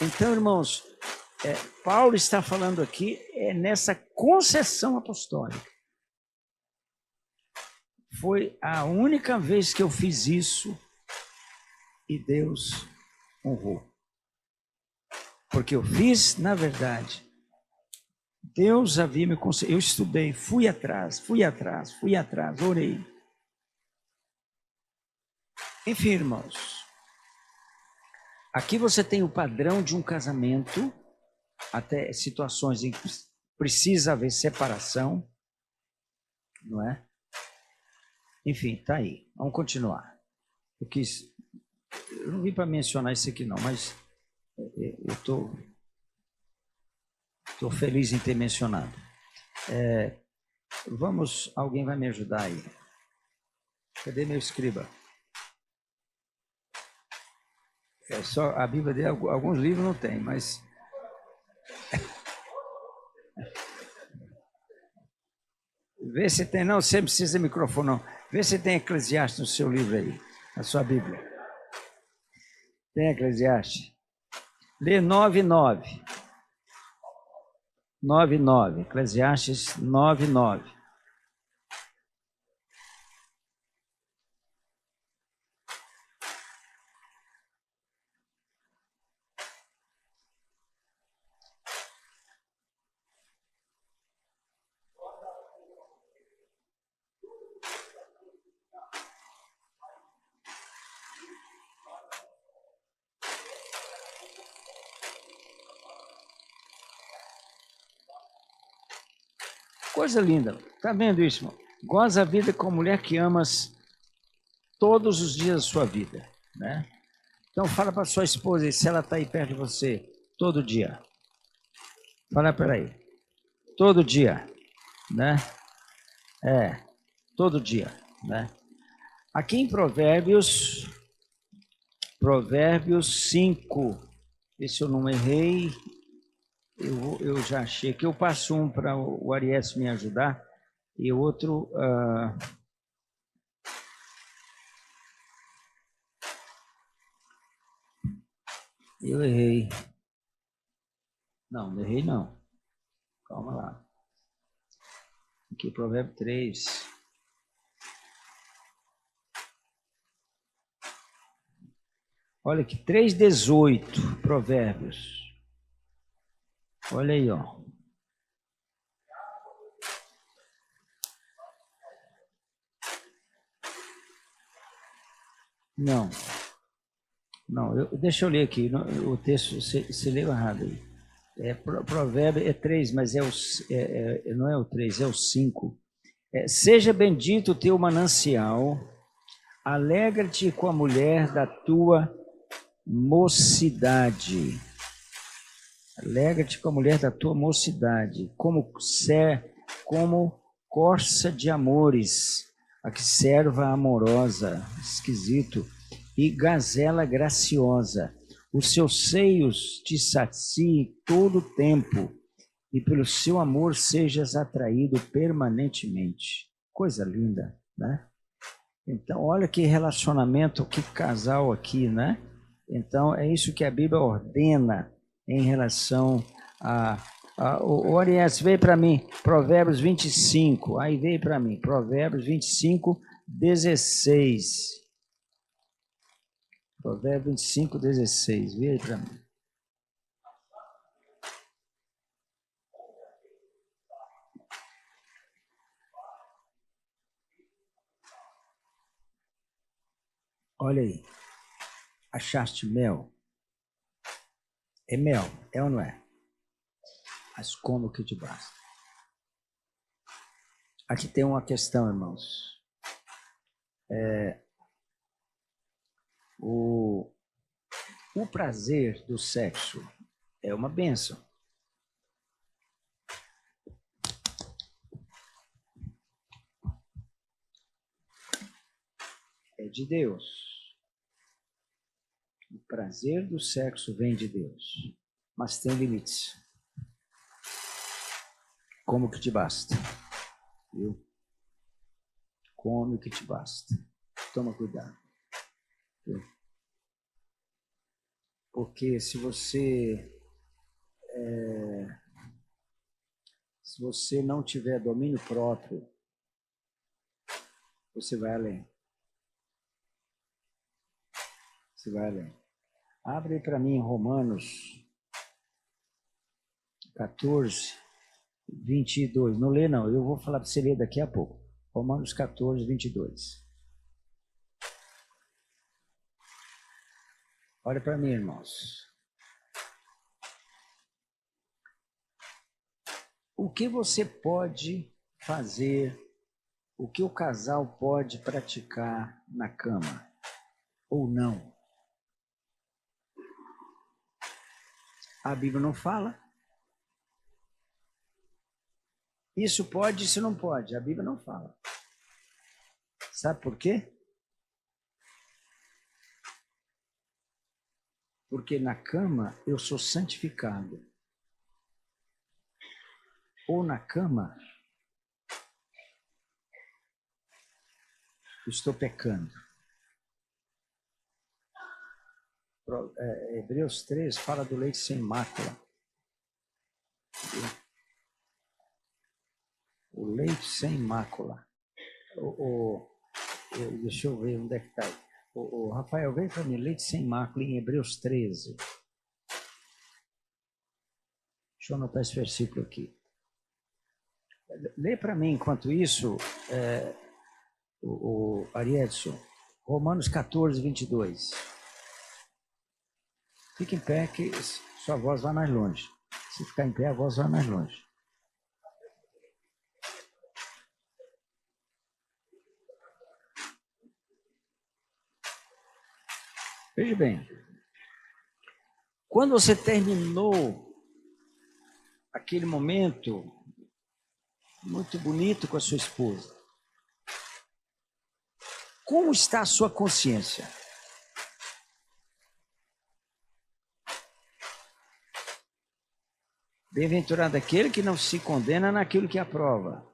Então, irmãos, Paulo está falando aqui nessa concessão apostólica. Foi a única vez que eu fiz isso e Deus honrou. Porque eu fiz, na verdade, Deus havia me concedido. Eu estudei, fui atrás, orei. Enfim, irmãos, aqui você tem o padrão de um casamento, até situações em que precisa haver separação, não é? Enfim, tá aí. Vamos continuar. Eu não vim para mencionar isso aqui não, mas eu estou feliz em ter mencionado. Alguém vai me ajudar aí. Cadê meu escriba? É só a Bíblia dele, alguns livros não tem, mas vê se tem, não, você precisa de microfone, não. Vê se tem Eclesiastes no seu livro aí, na sua Bíblia. Tem Eclesiastes? Lê 9:9. 9:9. Eclesiastes 9:9. Coisa linda. Tá vendo isso, irmão? Goza a vida com a mulher que amas todos os dias da sua vida, né? Então fala para sua esposa se ela está aí perto de você todo dia. Fala para aí. Todo dia, né? Todo dia, né? Aqui em Provérbios 5, se eu não errei, eu já achei que eu passo um para o Aries me ajudar e outro... eu errei. Não errei não. Calma lá. Aqui, Provérbio 3. Olha aqui, 3:18, Provérbios. Olha aí, ó. Não, deixa eu ler aqui, o texto, você leu errado aí. Provérbio é 3, mas não é o 3, é o 5. Seja bendito o teu manancial, alegra-te com a mulher da tua mocidade. Alegra-te com a mulher da tua mocidade, como corça de amores, a que serva amorosa, esquisito, e gazela graciosa. Os seus seios te saciem todo o tempo, e pelo seu amor sejas atraído permanentemente. Coisa linda, né? Então, olha que relacionamento, que casal aqui, né? Então, é isso que a Bíblia ordena em relação o Arias, veio para mim, Provérbios 25, aí veio para mim, Provérbios 25, 16. Provérbios 25, 16, veio para mim. Olha aí, achaste mel? É mel, é ou não é? Mas como que te basta? Aqui tem uma questão, irmãos. O prazer do sexo é uma bênção. É de Deus. O prazer do sexo vem de Deus, mas tem limites. Como que te basta? Viu? Come o que te basta. Toma cuidado. Viu? Porque se você não tiver domínio próprio, você vai além. Você vai além. Abre para mim Romanos 14, 22. Não lê não, eu vou falar para você ler daqui a pouco. Romanos 14, 22. Olha para mim, irmãos. O que você pode fazer, o que o casal pode praticar na cama ou não? A Bíblia não fala. Isso pode, isso não pode. A Bíblia não fala. Sabe por quê? Porque na cama eu sou santificado. Ou na cama eu estou pecando. Hebreus 3 fala do leite sem mácula. O leite sem mácula. Deixa eu ver onde é que está aí. Rafael, vem para mim, leite sem mácula em Hebreus 13. Deixa eu anotar esse versículo aqui. Lê para mim, enquanto isso, o Ariedson, Romanos 14, 22. Fique em pé que sua voz vai mais longe. Se ficar em pé, a voz vai mais longe. Veja bem, quando você terminou aquele momento muito bonito com a sua esposa, como está a sua consciência? Bem-aventurado aquele que não se condena naquilo que aprova.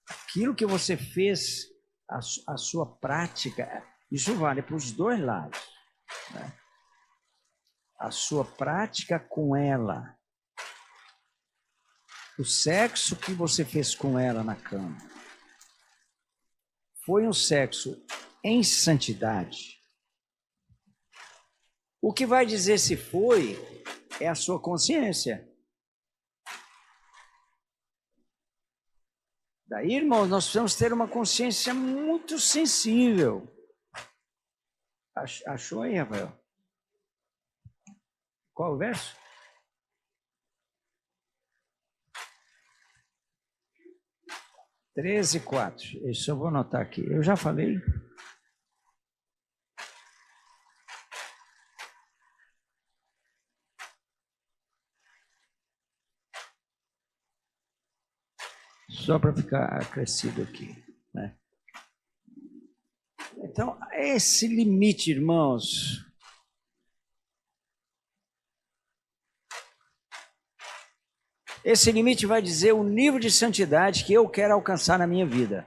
Aquilo que você fez, a sua prática, isso vale para os dois lados, né? A sua prática com ela, o sexo que você fez com ela na cama, foi um sexo em santidade? O que vai dizer se foi é a sua consciência. Daí, irmãos, nós precisamos ter uma consciência muito sensível. Achou aí, Rafael? Qual o verso? Treze, 4. Isso eu vou anotar aqui. Eu já falei. Só para ficar crescido aqui, né? Então, esse limite, irmãos, esse limite vai dizer o nível de santidade que eu quero alcançar na minha vida.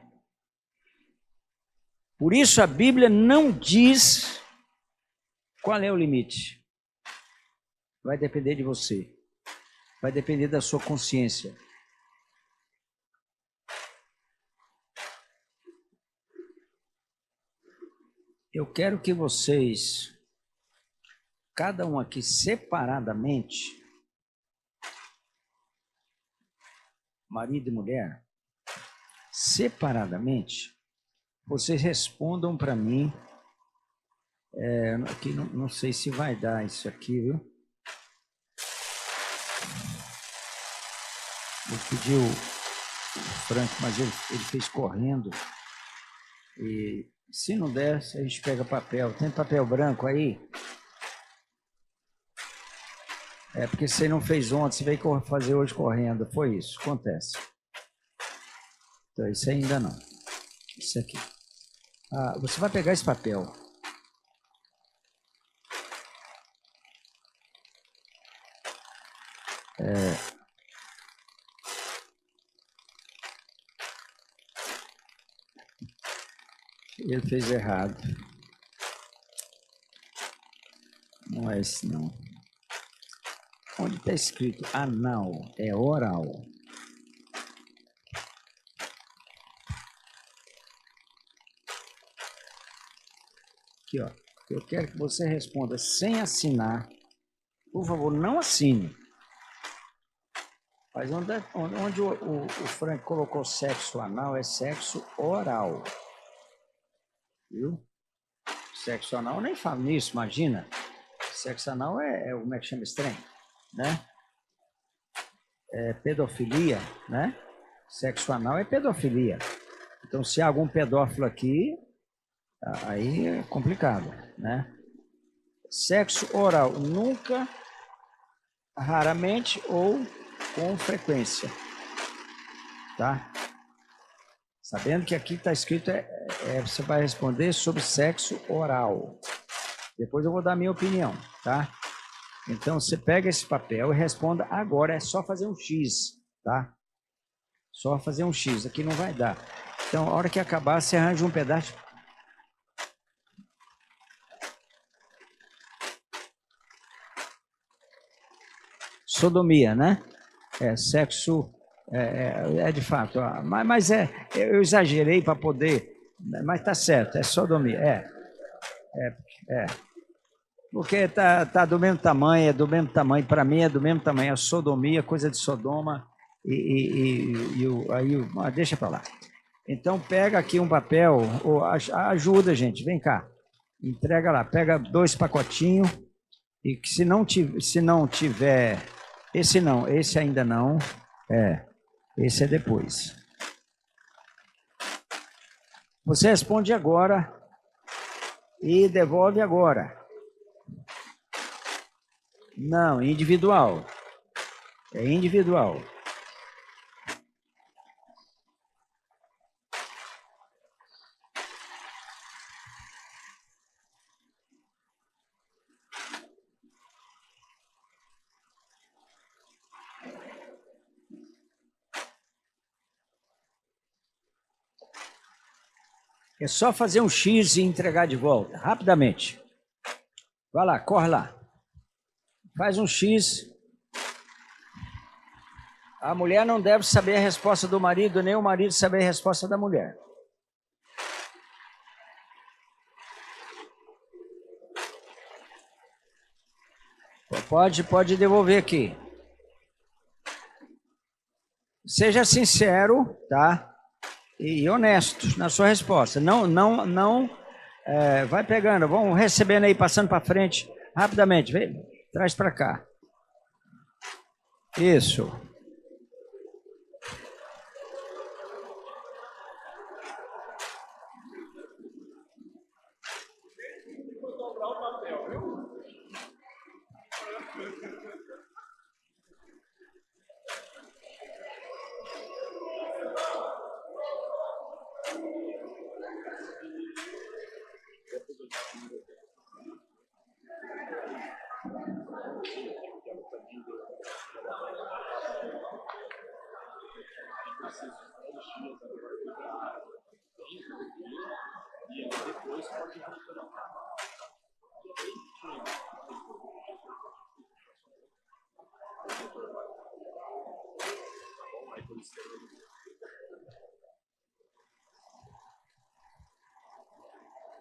Por isso a Bíblia não diz qual é o limite. Vai depender de você. Vai depender da sua consciência. Eu quero que vocês, cada um aqui separadamente, marido e mulher, separadamente, vocês respondam para mim. Aqui não sei se vai dar isso aqui, viu? Eu pedi o Frank, mas ele fez correndo. E se não der, a gente pega papel. Tem papel branco aí? Porque você não fez ontem, você veio fazer hoje correndo. Foi isso, acontece. Então, isso ainda não. Isso aqui. Você vai pegar esse papel. Ele fez errado. Não é esse, não. Onde está escrito anal? É oral. Aqui, ó. Eu quero que você responda sem assinar. Por favor, não assine. Mas onde o Frank colocou sexo anal é sexo oral. Viu? Sexo anal, eu nem falo nisso, imagina. Sexo anal como é que chama esse trem? Né? É pedofilia, né? Sexo anal é pedofilia. Então, se há algum pedófilo aqui, aí é complicado, né? Sexo oral, nunca, raramente ou com frequência, tá? Sabendo que aqui está escrito, você vai responder sobre sexo oral. Depois eu vou dar a minha opinião, tá? Então, você pega esse papel e responda agora. É só fazer um X, tá? Só fazer um X. Aqui não vai dar. Então, a hora que acabar, você arranja um pedaço. Sodomia, né? Sexo... de fato. Mas eu exagerei para poder... Mas tá certo, é sodomia. Porque tá do mesmo tamanho, é do mesmo tamanho, para mim é do mesmo tamanho, a sodomia, coisa de Sodoma, deixa para lá. Então pega aqui um papel, ajuda, gente, vem cá, entrega lá, pega 2 pacotinhos, e que se não tiver, esse ainda não, esse é depois. Você responde agora e devolve agora. Não, individual. É individual. É só fazer um X e entregar de volta, rapidamente. Vai lá, corre lá. Faz um X. A mulher não deve saber a resposta do marido, nem o marido saber a resposta da mulher. Pode devolver aqui. Seja sincero, tá? E honesto na sua resposta. Não. Vai pegando, vão recebendo aí, passando para frente, rapidamente. Vem, traz para cá. Isso.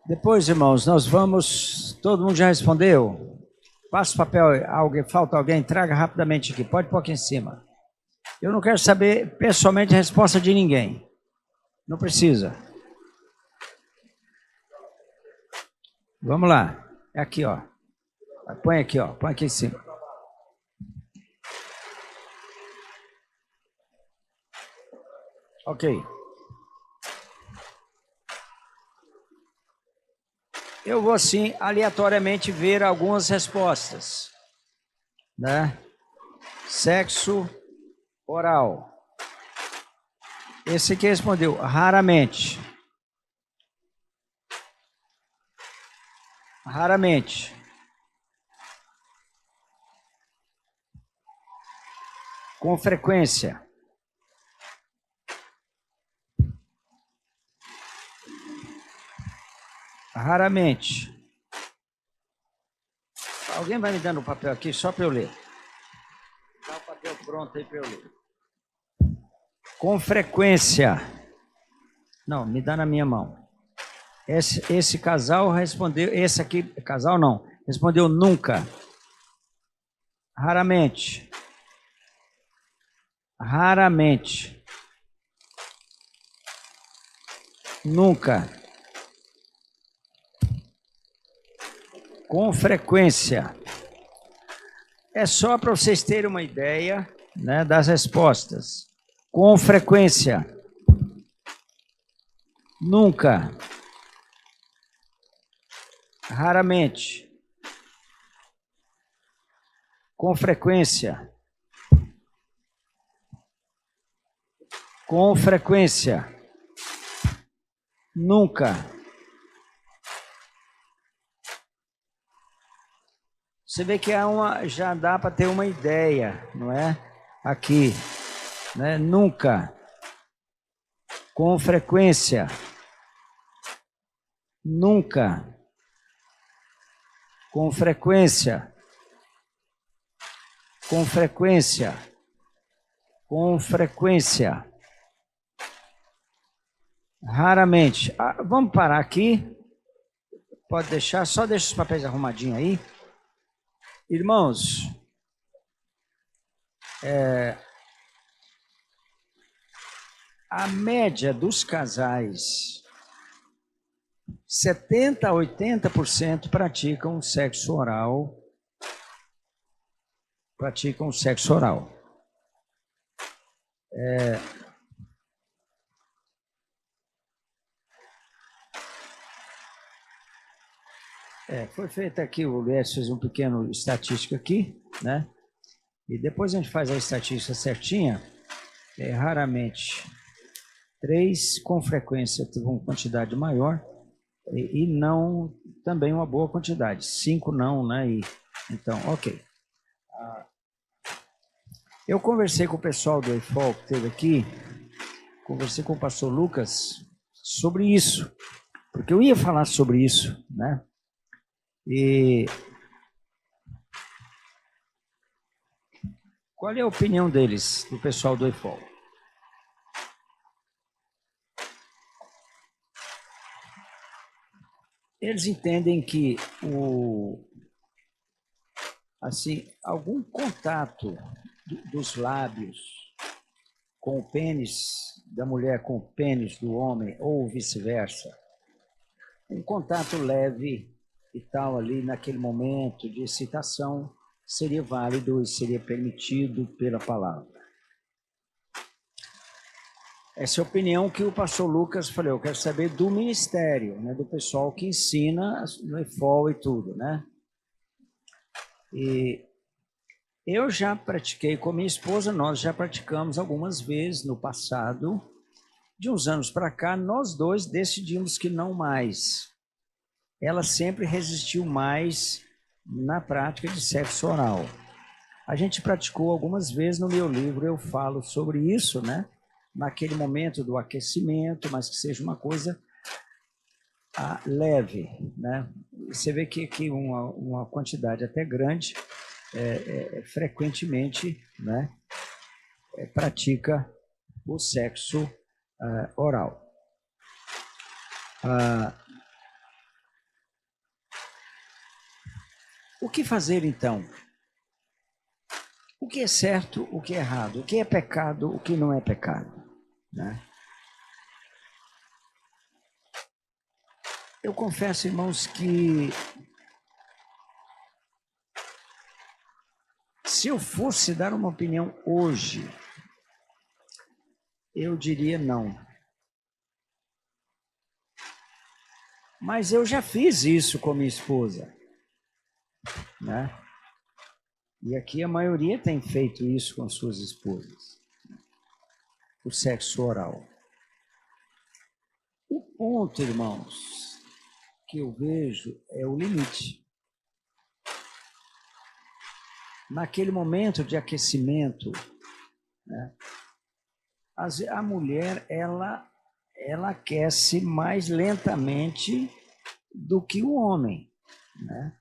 Depois, irmãos, nós vamos... Todo mundo já respondeu? Passa o papel, falta alguém? Traga rapidamente aqui, pode pôr aqui em cima. Eu não quero saber pessoalmente a resposta de ninguém. Não precisa. Vamos lá. É aqui, ó. Põe aqui, ó. Põe aqui em cima. Ok. Eu vou, assim, aleatoriamente ver algumas respostas. Né? Sexo oral. Esse aqui respondeu raramente. Raramente. Com frequência. Raramente. Alguém vai me dando o papel aqui só para eu ler. Dá o papel pronto aí para eu ler. Com frequência. Não, me dá na minha mão. Esse casal respondeu, esse aqui, casal não, respondeu nunca. Raramente. Raramente. Nunca. Com frequência. É só para vocês terem uma ideia, né, das respostas. Com frequência. Nunca. Raramente. Com frequência. Com frequência. Nunca. Você vê que já dá para ter uma ideia, não é? Aqui, né? Nunca. Com frequência. Nunca. Com frequência. Com frequência. Com frequência. Raramente. Vamos parar aqui. Pode deixar, só deixa os papéis arrumadinhos aí. Irmãos, a média dos casais, 70% a 80% praticam sexo oral. Praticam sexo oral. Foi feito aqui, o Luiz fez um pequeno estatístico aqui, né? E depois a gente faz a estatística certinha. Raramente 3, com frequência teve uma quantidade maior, e não também uma boa quantidade, 5 não, né? Então, ok. Eu conversei com o pessoal do EFOL que esteve aqui, conversei com o pastor Lucas sobre isso, porque eu ia falar sobre isso, né? E qual é a opinião deles, do pessoal do EFOL? Eles entendem que algum contato dos lábios com o pênis da mulher com o pênis do homem, ou vice-versa, um contato leve e tal ali naquele momento de excitação seria válido e seria permitido pela palavra. Essa é a opinião que o pastor Lucas falou. Eu quero saber do ministério, né, do pessoal que ensina no EFOL e tudo, né? E eu já pratiquei com minha esposa, nós já praticamos algumas vezes no passado. De uns anos para cá, nós dois decidimos que não mais. Ela sempre resistiu mais na prática de sexo oral. A gente praticou algumas vezes, no meu livro eu falo sobre isso, né? Naquele momento do aquecimento, mas que seja uma coisa leve, né? Você vê que uma quantidade até grande, frequentemente, né? Pratica o sexo oral. O que fazer então? O que é certo, o que é errado? O que é pecado, o que não é pecado? Né? Eu confesso, irmãos, que se eu fosse dar uma opinião hoje, eu diria não. Mas eu já fiz isso com minha esposa, né? E aqui a maioria tem feito isso com suas esposas. O sexo oral. O ponto, irmãos, que eu vejo é o limite. Naquele momento de aquecimento, né, a mulher, ela aquece mais lentamente do que o homem, né?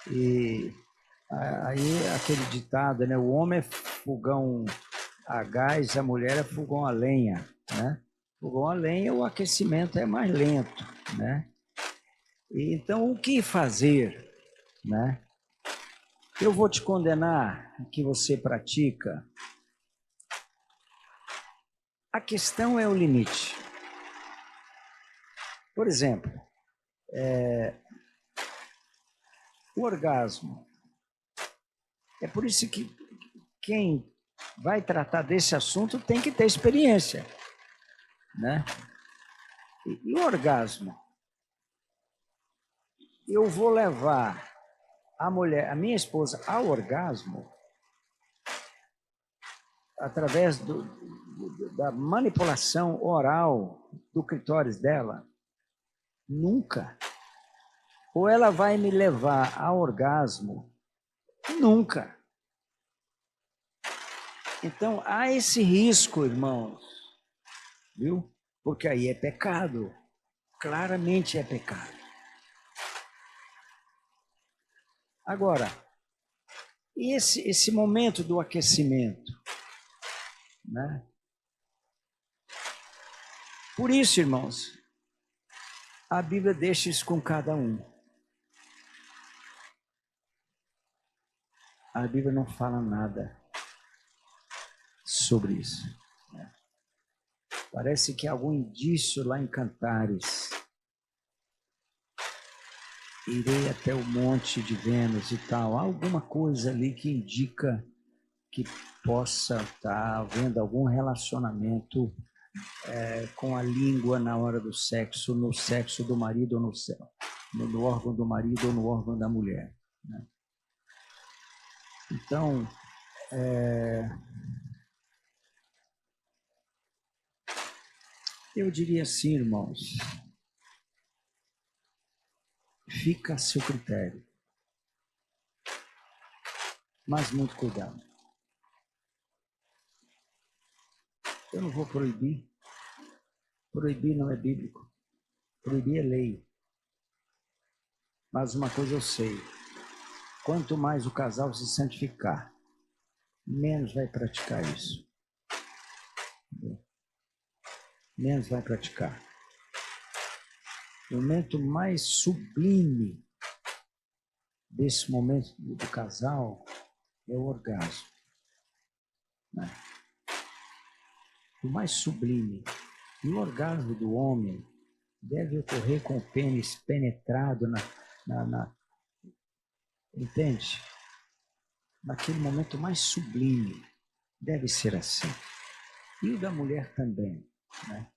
E aí aquele ditado, né? O homem é fogão a gás, a mulher é fogão a lenha, né? Fogão a lenha, o aquecimento é mais lento, né? E, então, o que fazer, né? Eu vou te condenar que você pratica. A questão é o limite. Por exemplo, o orgasmo. É por isso que quem vai tratar desse assunto tem que ter experiência, né? E o orgasmo? Eu vou levar a minha esposa, ao orgasmo através da manipulação oral do clitóris dela? Nunca. Ou ela vai me levar ao orgasmo? Nunca. Então, há esse risco, irmãos, viu? Porque aí é pecado. Claramente é pecado. Agora, e esse momento do aquecimento, né? Por isso, irmãos, a Bíblia deixa isso com cada um. A Bíblia não fala nada sobre isso. Né? Parece que há algum indício lá em Cantares. Irei até o monte de Vênus e tal. Há alguma coisa ali que indica que possa estar havendo algum relacionamento com a língua na hora do sexo, no sexo do marido ou no órgão do marido ou no órgão da mulher. Né? Então, eu diria assim, irmãos, fica a seu critério, mas muito cuidado. Eu não vou proibir. Proibir não é bíblico. Proibir é lei. Mas uma coisa eu sei. Quanto mais o casal se santificar, menos vai praticar isso. Menos vai praticar. O momento mais sublime desse momento do casal é o orgasmo. Né? O mais sublime. E o orgasmo do homem deve ocorrer com o pênis penetrado entende? Naquele momento mais sublime. Deve ser assim. E o da mulher também. Né?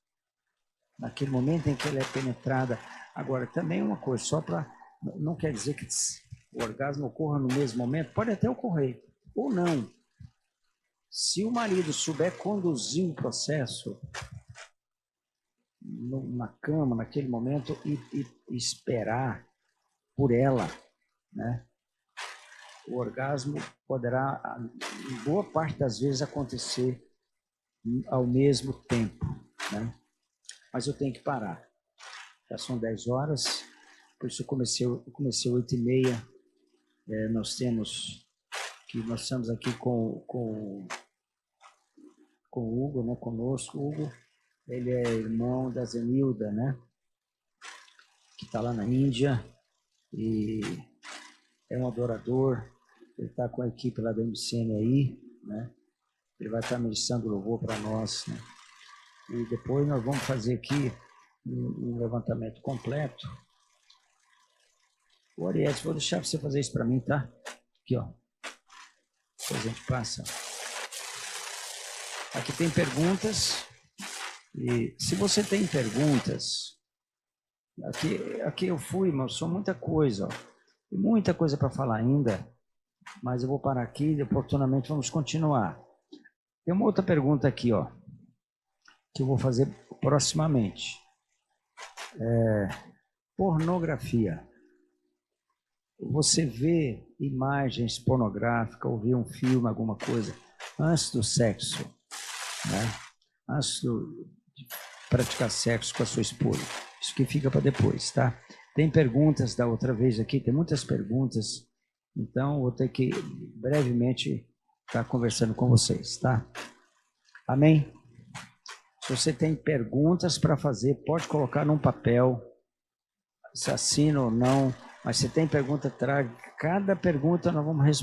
Naquele momento em que ela é penetrada. Agora, também uma coisa, só para... Não quer dizer que o orgasmo ocorra no mesmo momento. Pode até ocorrer. Ou não. Se o marido souber conduzir o processo na cama, naquele momento, e esperar por ela, né? O orgasmo poderá, em boa parte das vezes, acontecer ao mesmo tempo, né? Mas eu tenho que parar. Já são 10 horas, por isso eu comecei 8h30. Nós estamos aqui com o Hugo, né? Conosco. Hugo, ele é irmão da Zenilda, né? Que está lá na Índia e é um adorador. Ele está com a equipe lá da MCN aí, né? Ele vai estar ministrando louvor para nós, né? E depois nós vamos fazer aqui um levantamento completo. O Ariete, vou deixar você fazer isso para mim, tá? Aqui, ó. Depois a gente passa. Aqui tem perguntas. E se você tem perguntas, aqui eu fui, mas sou muita coisa, ó. Tem muita coisa para falar ainda, mas eu vou parar aqui e oportunamente vamos continuar. Tem uma outra pergunta aqui, ó, que eu vou fazer proximamente. Pornografia. Você vê imagens pornográficas ou vê um filme, alguma coisa, antes do sexo, né? Antes de praticar sexo com a sua esposa. Isso que fica para depois, tá? Tem perguntas da outra vez aqui, tem muitas perguntas, então vou ter que brevemente estar conversando com vocês, tá? Amém? Se você tem perguntas para fazer, pode colocar num papel, se assina ou não, mas se tem pergunta, traga. Cada pergunta nós vamos responder.